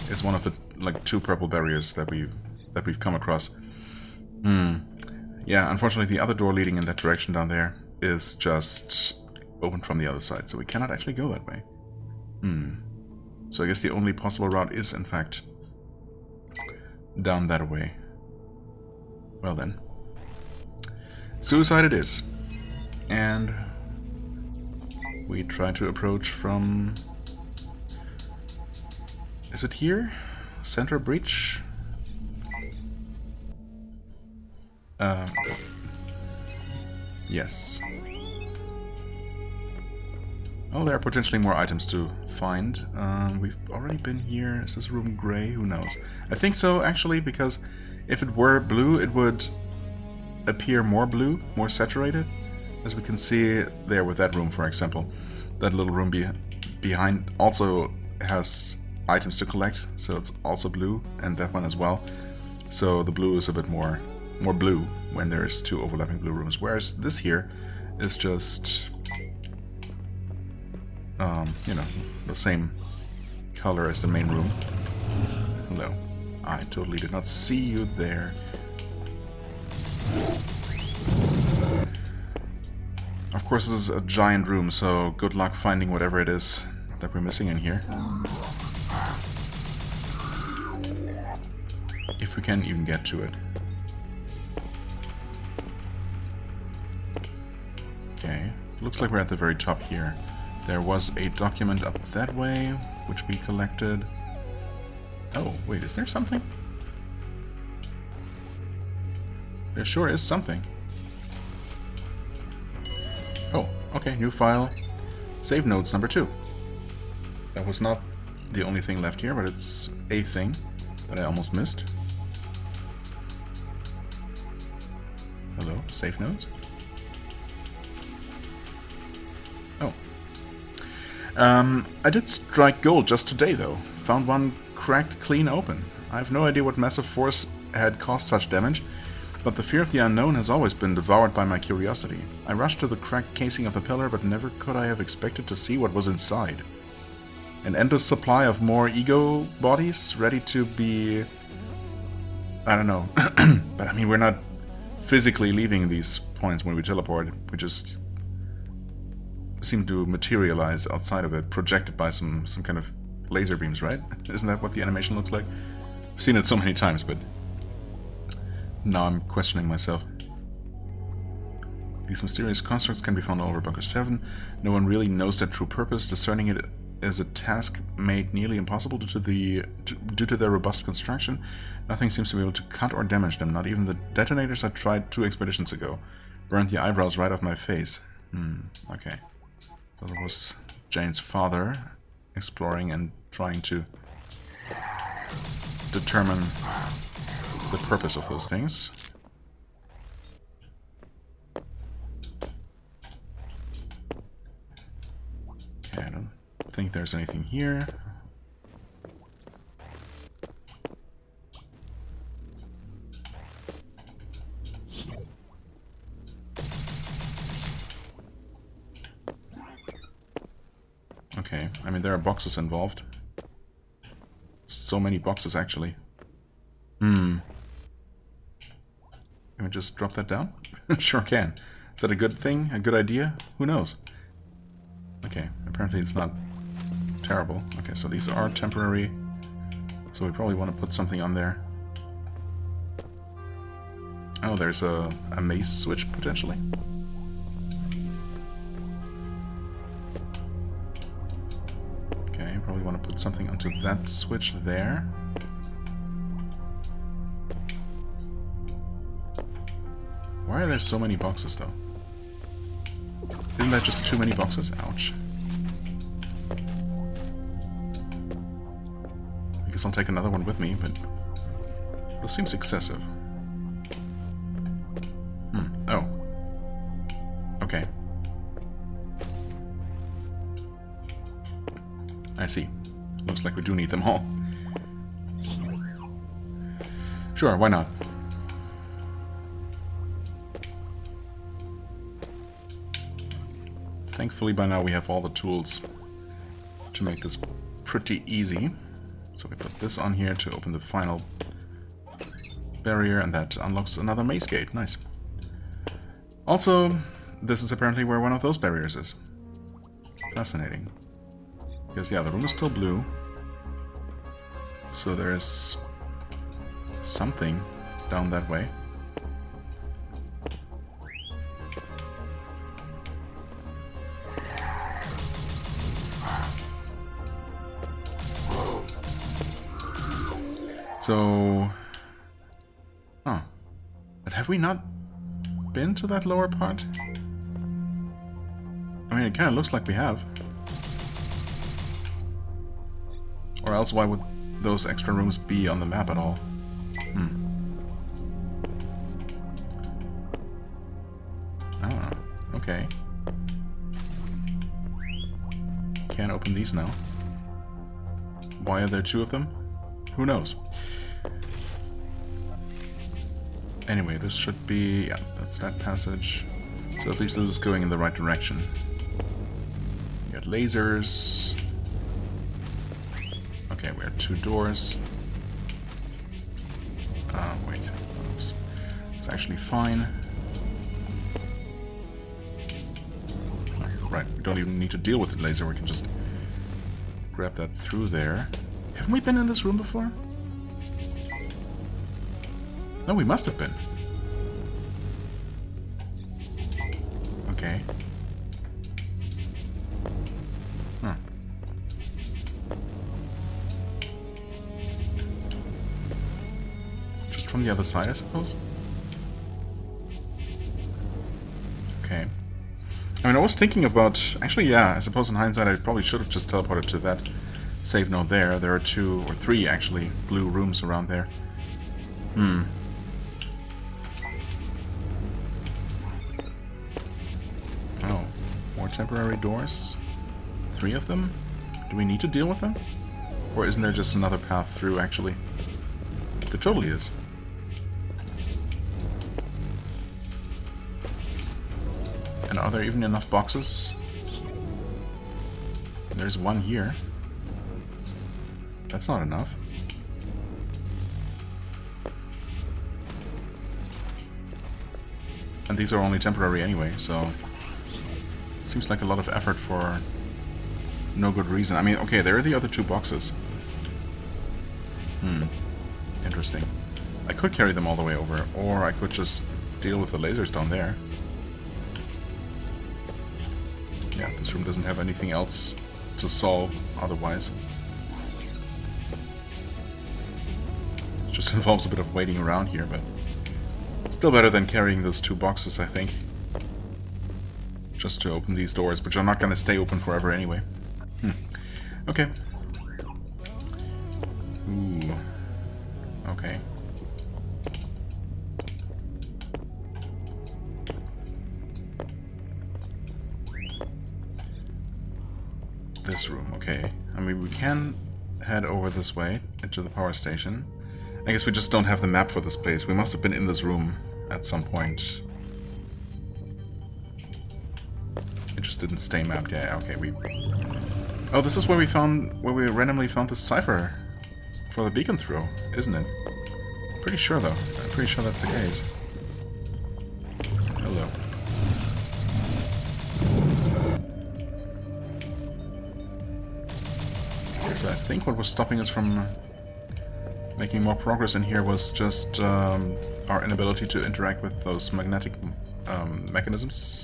It's one of the, like, 2 purple barriers that we've come across. Yeah, unfortunately the other door leading in that direction down there is just open from the other side, so we cannot actually go that way. So I guess the only possible route is, in fact, down that way. Well then. Suicide it is. And we try to approach from... Is it here? Center breach? Yes. Oh, there are potentially more items to find. We've already been here. Is this room gray? Who knows? I think so, actually, because if it were blue, it would appear more blue, more saturated. As we can see there with that room, for example. That little room behind also has items to collect, so it's also blue, and that one as well. So the blue is a bit more blue when there's 2 overlapping blue rooms, whereas this here is just you know, the same color as the main room. Hello. I totally did not see you there. Of course, this is a giant room, so good luck finding whatever it is that we're missing in here. If we can even get to it. Okay, looks like we're at the very top here. There was a document up that way, which we collected. Oh, wait, is there something? There sure is something. Oh, okay, new file. Save notes number 2. That was not the only thing left here, but it's a thing that I almost missed. Hello, save notes? Oh. I did strike gold just today, though. Found one cracked clean open. I have no idea what massive force had caused such damage, but the fear of the unknown has always been devoured by my curiosity. I rushed to the cracked casing of the pillar, but never could I have expected to see what was inside. An endless supply of more ego bodies, ready to be... I don't know. But I mean, we're not physically leaving these points when we teleport. We just seem to materialize outside of it, projected by some kind of laser beams, right? Isn't that what the animation looks like? I've seen it so many times, but now I'm questioning myself. These mysterious constructs can be found all over Bunker 7. No one really knows their true purpose. Discerning it is a task made nearly impossible due to their robust construction. Nothing seems to be able to cut or damage them. Not even the detonators I tried 2 expeditions ago. Burned the eyebrows right off my face. Okay. So that was Jane's father exploring and trying to determine the purpose of those things. Okay, I don't think there's anything here. Okay, I mean, there are boxes involved. So many boxes, actually. Can we just drop that down? Sure can. Is that a good thing? A good idea? Who knows? Okay, apparently it's not terrible. Okay, so these are temporary. So we probably want to put something on there. Oh, there's a maze switch, potentially. Okay, probably want to put something onto that switch there. Why are there so many boxes, though? Isn't that just too many boxes? Ouch. I guess I'll take another one with me, but this seems excessive. Oh. Okay. I see. Looks like we do need them all. Sure, why not? Thankfully, by now we have all the tools to make this pretty easy. So we put this on here to open the final barrier, and that unlocks another maze gate. Nice. Also, this is apparently where one of those barriers is. Fascinating. Because, yeah, the room is still blue. So there's something down that way. So... Huh. But have we not been to that lower part? I mean, it kind of looks like we have. Or else why would those extra rooms be on the map at all? I don't know. Okay. Can't open these now. Why are there 2 of them? Who knows? Anyway, this should be... yeah, that's that passage. So at least this is going in the right direction. We got lasers. Okay, we have 2 doors. Wait. Oops. It's actually fine. Right, we don't even need to deal with the laser. We can just grab that through there. Haven't we been in this room before? No, we must have been. Okay. Huh. Just from the other side, I suppose? Okay. I mean, I was thinking about... actually, yeah, I suppose in hindsight I probably should have just teleported to that save node there. There are 2 or 3, actually, blue rooms around there. Oh, more temporary doors? 3 of them? Do we need to deal with them? Or isn't there just another path through, actually? There totally is. And are there even enough boxes? There's 1 here. That's not enough. And these are only temporary anyway, so... Seems like a lot of effort for no good reason. I mean, okay, there are the other two boxes. Interesting. I could carry them all the way over, or I could just deal with the lasers down there. Yeah, this room doesn't have anything else to solve otherwise. It just involves a bit of waiting around here, but still better than carrying those two boxes, I think. Just to open these doors, which are not going to stay open forever anyway. Okay. Ooh. Okay. This room, okay. I mean, we can head over this way into the power station. I guess we just don't have the map for this place. We must have been in this room at some point. It just didn't stay mapped. Yeah, okay, we... Oh, this is where we randomly found the cipher for the beacon throw, isn't it? Pretty sure, though. I'm pretty sure that's the case. Hello. Okay, so I think what was stopping us from making more progress in here was just our inability to interact with those magnetic mechanisms.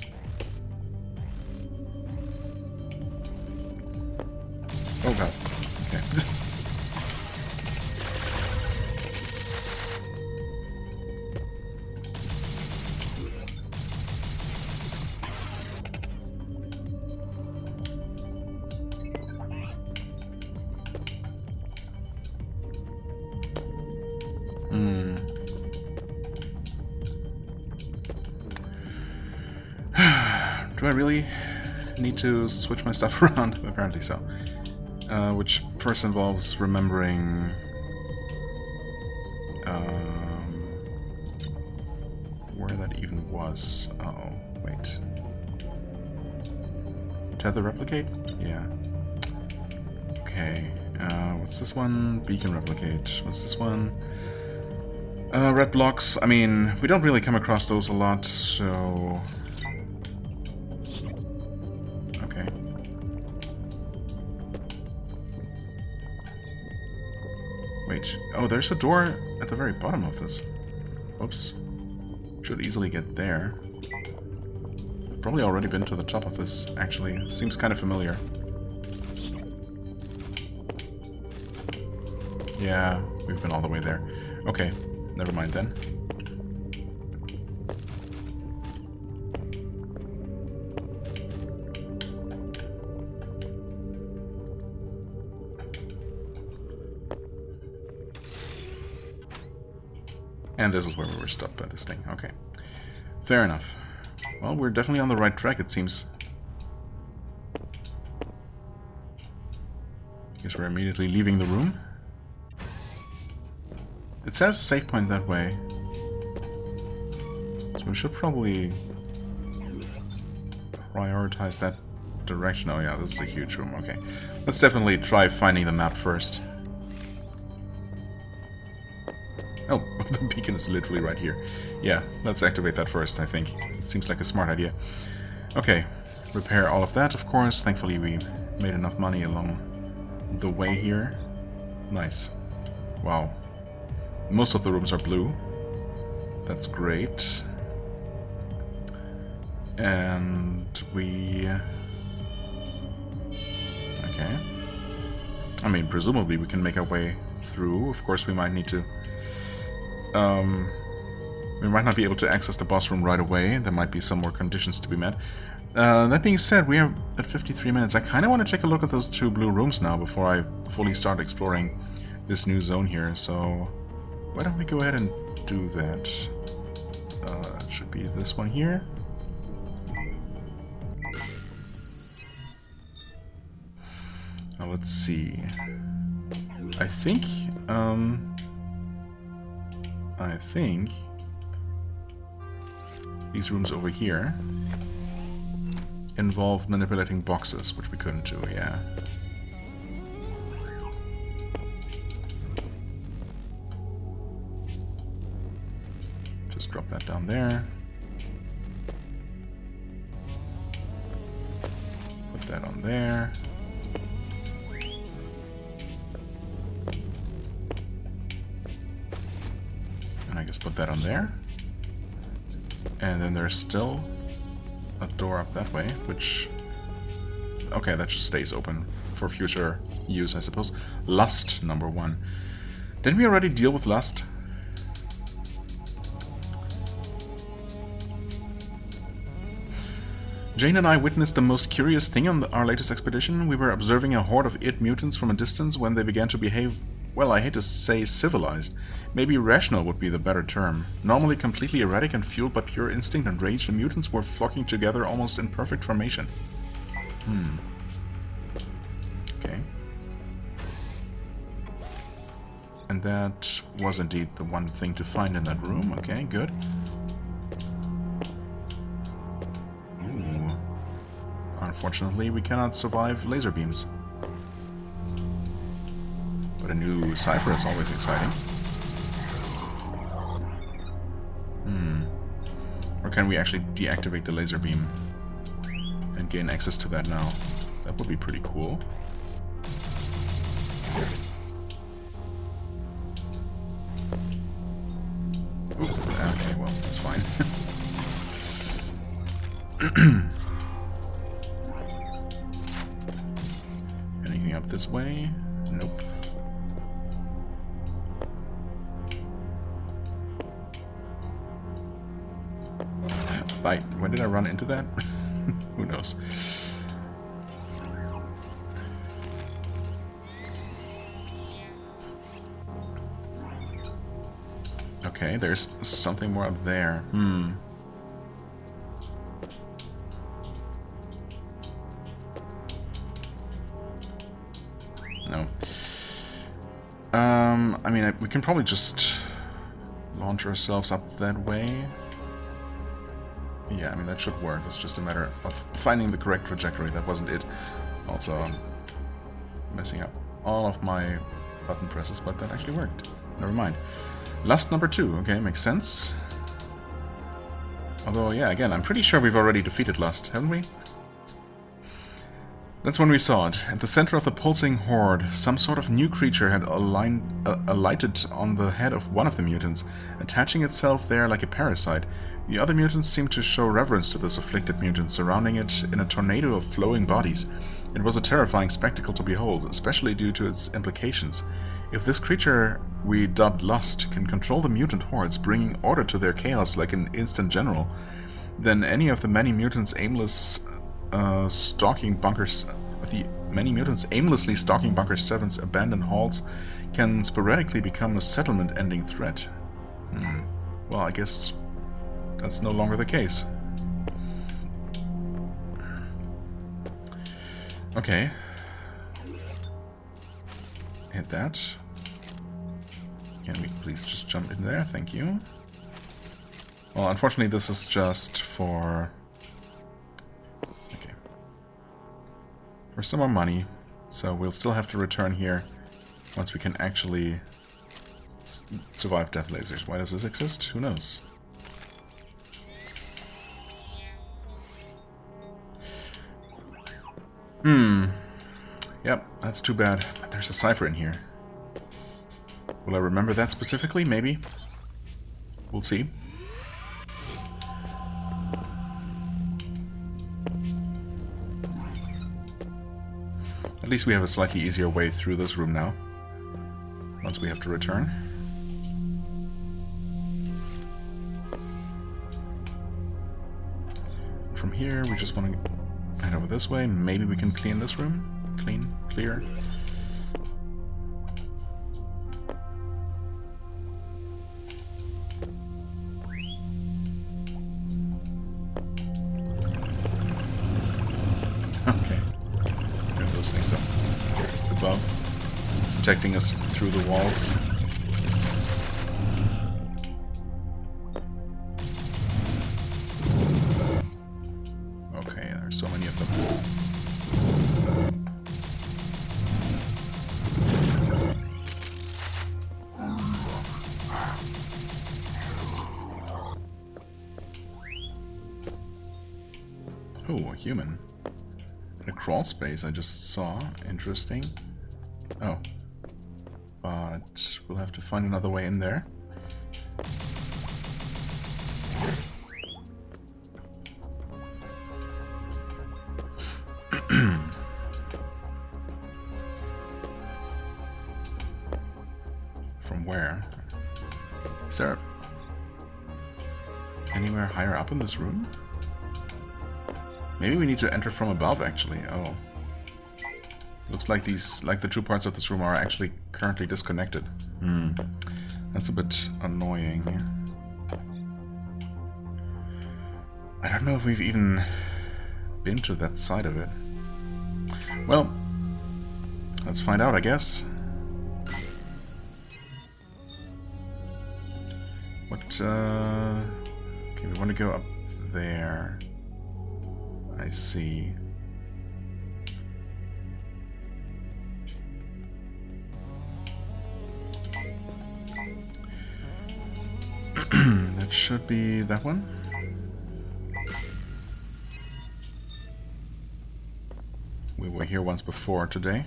Oh god. Okay. Do I really need to switch my stuff around? Apparently so. Which first involves remembering where that even was. Oh, wait. Tether replicate? Yeah. Okay. What's this one? Beacon replicate. What's this one? Red blocks. I mean, we don't really come across those a lot, so... Okay. Wait. Oh, there's a door at the very bottom of this. Oops. Should easily get there. Probably already been to the top of this, actually. It seems kind of familiar. Yeah, we've been all the way there. Okay, never mind then. And this is where we were stopped by this thing. Okay. Fair enough. Well, we're definitely on the right track, it seems. Guess we're immediately leaving the room. It says save point that way. So we should probably prioritize that direction. Oh yeah, this is a huge room. Okay. Let's definitely try finding the map first. Oh, the beacon is literally right here. Yeah, let's activate that first, I think. It seems like a smart idea. Okay, repair all of that, of course. Thankfully we made enough money along the way here. Nice. Wow. Most of the rooms are blue. That's great. And we... Okay. I mean, presumably we can make our way through. Of course, we might need to... we might not be able to access the boss room right away. There might be some more conditions to be met. That being said, we are at 53 minutes. I kind of want to take a look at those two blue rooms now before I fully start exploring this new zone here. So why don't we go ahead and do that? It should be this one here. Now let's see. I think these rooms over here involve manipulating boxes, which we couldn't do, yeah. Just drop that down there. there. And I guess put that on there. And then there's still a door up that way, which... Okay, that just stays open for future use, I suppose. Lust, number 1. Didn't we already deal with lust? Jane and I witnessed the most curious thing on our latest expedition. We were observing a horde of id mutants from a distance when they began to behave, well, I hate to say civilized. Maybe rational would be the better term. Normally completely erratic and fueled by pure instinct and rage, the mutants were flocking together almost in perfect formation. Okay. And that was indeed the one thing to find in that room. Okay, good. Unfortunately, we cannot survive laser beams. But a new cipher is always exciting. Or can we actually deactivate the laser beam and gain access to that now? That would be pretty cool. Ooh, okay, well, that's fine. Anything up this way? Nope. When did I run into that? Who knows? Okay, there's something more up there. No. I mean, we can probably just launch ourselves up that way. Yeah, I mean, that should work. It's just a matter of finding the correct trajectory. That wasn't it. Also, I'm messing up all of my button presses, but that actually worked. Never mind. Lust number 2. Okay, makes sense. Although, yeah, again, I'm pretty sure we've already defeated Lust, haven't we? That's when we saw it. At the center of the pulsing horde, some sort of new creature had alighted on the head of one of the mutants, attaching itself there like a parasite. The other mutants seemed to show reverence to this afflicted mutant, surrounding it in a tornado of flowing bodies. It was a terrifying spectacle to behold, especially due to its implications. If this creature we dubbed Lust can control the mutant hordes, bringing order to their chaos like an instant general, then any of the many mutants aimlessly stalking Bunker 7's abandoned halls can sporadically become a settlement-ending threat. Well, I guess that's no longer the case. Okay. Hit that. Can we please just jump in there? Thank you. Well, unfortunately, this is just for... Okay. For some more money. So we'll still have to return here once we can actually survive death lasers. Why does this exist? Who knows? Yep, that's too bad. But there's a cipher in here. Will I remember that specifically? Maybe. We'll see. At least we have a slightly easier way through this room now. Once we have to return. From here, we just want to head over this way. Maybe we can clean this room. Clear. Okay. There are those things up above, protecting us through the walls. Okay, there's so many of them. Oh, a human. And a crawl space I just saw. Interesting. Oh. But we'll have to find another way in there. From where? Is there anywhere higher up in this room? Maybe we need to enter from above, actually. Oh. Looks like the two parts of this room are actually currently disconnected. That's a bit annoying. I don't know if we've even been to that side of it. Well, let's find out, I guess. What, okay, we want to go up there. I see. That should be that one. We were here once before today.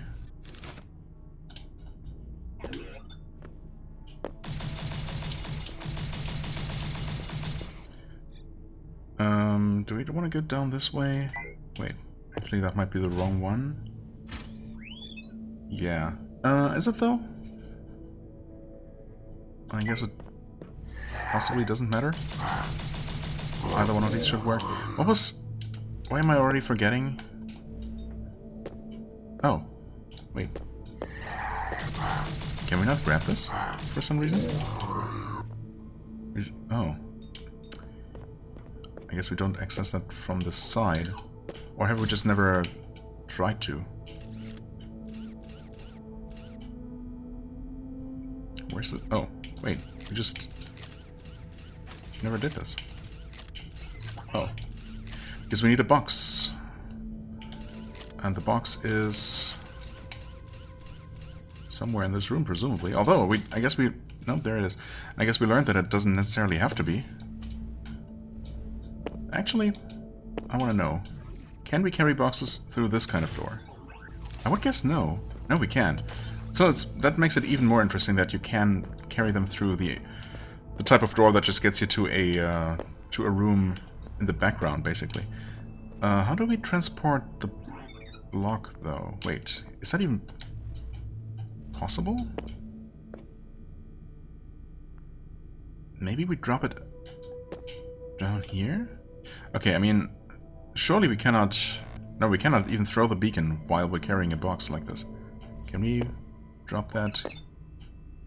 Do we want to go down this way? Wait, actually that might be the wrong one. Yeah. Is it though? I guess it possibly doesn't matter. Either one of these should work. What was... Why am I already forgetting? Oh. Wait. Can we not grab this for some reason? Oh. I guess we don't access that from the side. Or have we just never tried to? Where's it? Oh, wait. We just never did this. Oh. Because we need a box. And the box is somewhere in this room, presumably. Although, I guess we... No, there it is. I guess we learned that it doesn't necessarily have to be. Actually, I want to know. Can we carry boxes through this kind of door? I would guess no. No, we can't. So that makes it even more interesting that you can carry them through the type of door that just gets you to a room in the background, basically. How do we transport the block, though? Wait, is that even possible? Maybe we drop it down here? Okay, I mean, surely we cannot... No, we cannot even throw the beacon while we're carrying a box like this. Can we drop that?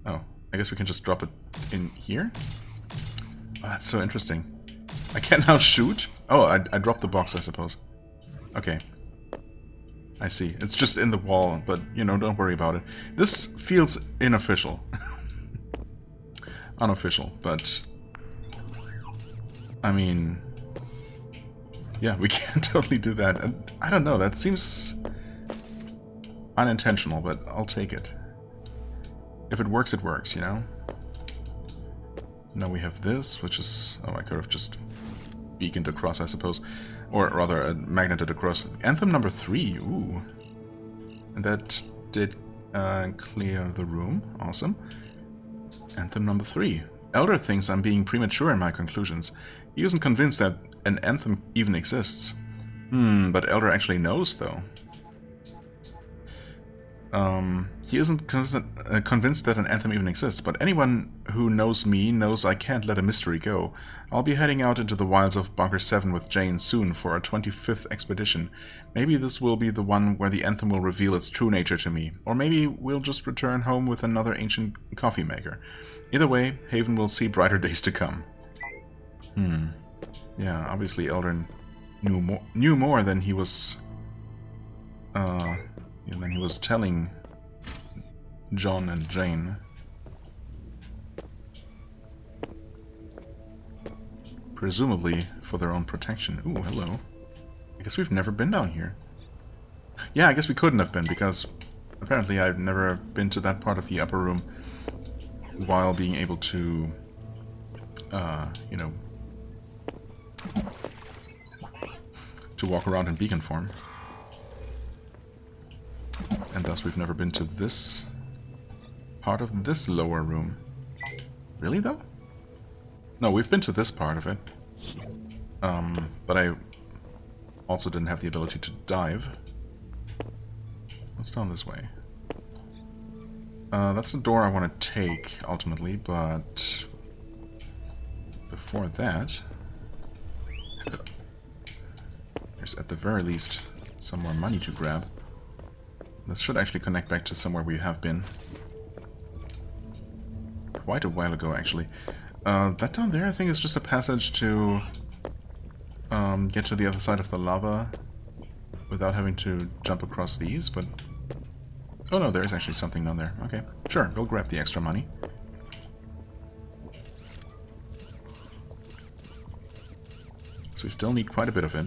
Oh, I guess we can just drop it in here? Oh, that's so interesting. I can now shoot? Oh, I dropped the box, I suppose. Okay. I see. It's just in the wall, but, you know, don't worry about it. This feels unofficial. Unofficial, but... I mean... Yeah, we can totally do that. I don't know, that seems unintentional, but I'll take it. If it works, it works, you know? Now we have this, which is... Oh, I could have just beaconed across, I suppose. Or rather, magneted across. Anthem number 3, ooh. And that did clear the room. Awesome. Anthem number 3. Elder thinks I'm being premature in my conclusions. He isn't convinced that an anthem even exists. But Elder actually knows, though. He isn't convinced that an anthem even exists, but anyone who knows me knows I can't let a mystery go. I'll be heading out into the wilds of Bunker 7 with Jane soon for our 25th expedition. Maybe this will be the one where the anthem will reveal its true nature to me, or maybe we'll just return home with another ancient coffee maker. Either way, Haven will see brighter days to come. Yeah, obviously Elder knew more than he was telling John and Jane. Presumably for their own protection. Ooh, hello. I guess we've never been down here. Yeah, I guess we couldn't have been, because apparently I've never been to that part of the upper room while being able to, you know, to walk around in beacon form. And thus we've never been to this part of this lower room. Really, though? No, we've been to this part of it. But I also didn't have the ability to dive. What's down this way? That's the door I want to take, ultimately, but... before that... there's at the very least some more money to grab. This should actually connect back to somewhere we have been. Quite a while ago, actually. That down there, I think, is just a passage to get to the other side of the lava without having to jump across these, but... oh no, there's actually something down there. Okay, sure, we'll grab the extra money. So we still need quite a bit of it.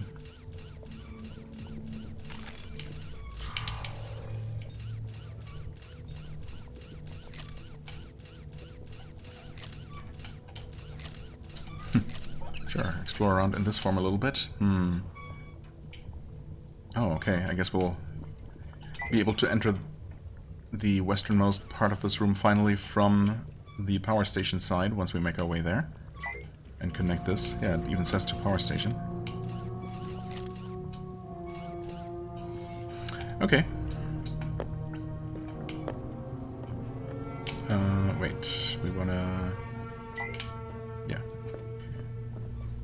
Sure, explore around in this form a little bit. Oh, okay, I guess we'll be able to enter the westernmost part of this room finally from the power station side once we make our way there. And connect this. Yeah, it even says to power station. Okay. Wait, we wanna... yeah.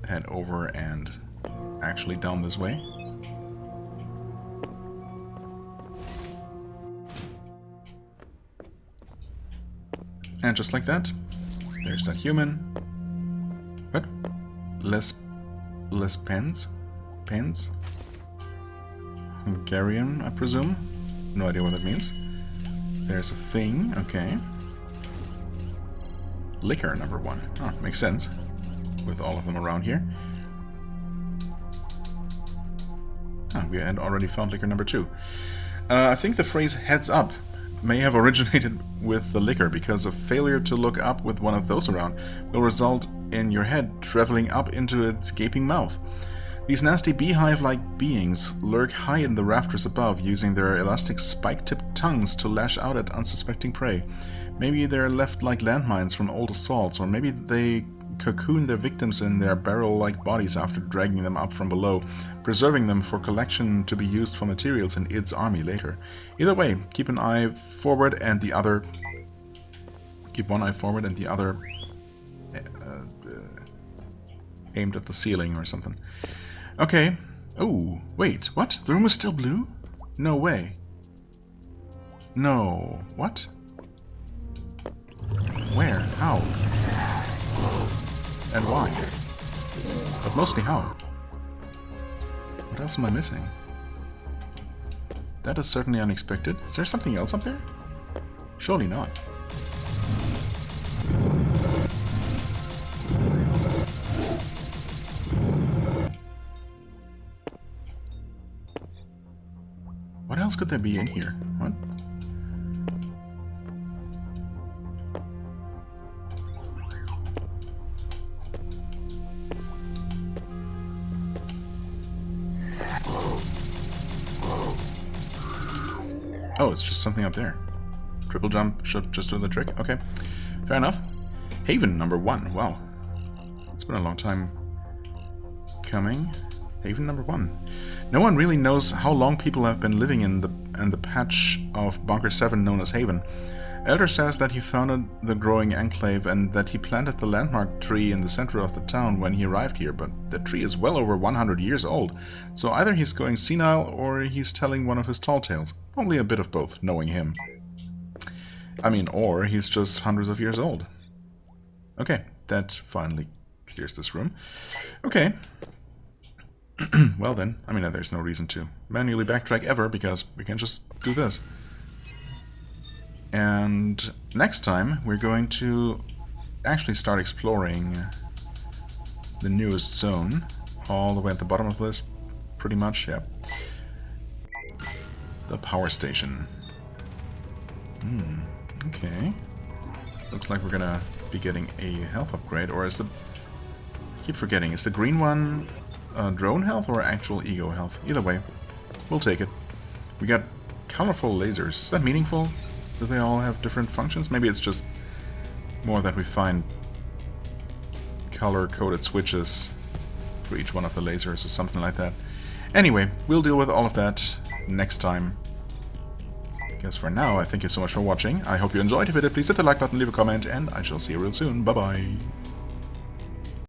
Head over and actually down this way. And just like that, there's that human. What? Less pens? Pens? Hungarian, I presume? No idea what that means. There's a thing, okay. Liquor number 1. Oh, makes sense. With all of them around here. Ah, we had already found liquor number 2. I think the phrase heads up may have originated with the liquor, because a failure to look up with one of those around will result in your head traveling up into its gaping mouth. These nasty beehive-like beings lurk high in the rafters above, using their elastic spike-tipped tongues to lash out at unsuspecting prey. Maybe they're left like landmines from old assaults, or maybe they cocoon their victims in their barrel-like bodies after dragging them up from below, preserving them for collection to be used for materials in Id's army later. Either way, keep an eye forward and the other... keep one eye forward and the other aimed at the ceiling or something. Okay. Oh, wait, what? The room is still blue? No way. No. What? Where? How? And why? But mostly how? What else am I missing? That is certainly unexpected. Is there something else up there? Surely not. What else could there be in here? What? Oh, it's just something up there. Triple jump should just do the trick. Okay, fair enough. Haven number 1. Wow, it's been a long time coming. Haven number 1. No one really knows how long people have been living in the patch of Bunker 7 known as Haven. Elder says that he founded the growing enclave and that he planted the landmark tree in the center of the town when he arrived here, but the tree is well over 100 years old, so either he's going senile or he's telling one of his tall tales. Probably a bit of both, knowing him. I mean, or he's just hundreds of years old. Okay, that finally clears this room. Okay. Well then, I mean, there's no reason to manually backtrack ever, because we can just do this. And next time, we're going to actually start exploring the newest zone, all the way at the bottom of this, pretty much, yeah. The power station. Okay. Looks like we're gonna be getting a health upgrade, or is the... I keep forgetting, is the green one drone health or actual ego health? Either way, we'll take it. We got Colorful lasers. Is that meaningful? Do they all have different functions? Maybe it's just more that we find color-coded switches for each one of the lasers or something like that. Anyway, we'll deal with all of that next time. I guess for now, I thank you so much for watching. I hope you enjoyed. If you did, please hit the like button, leave a comment, and I shall see you real soon. Bye-bye.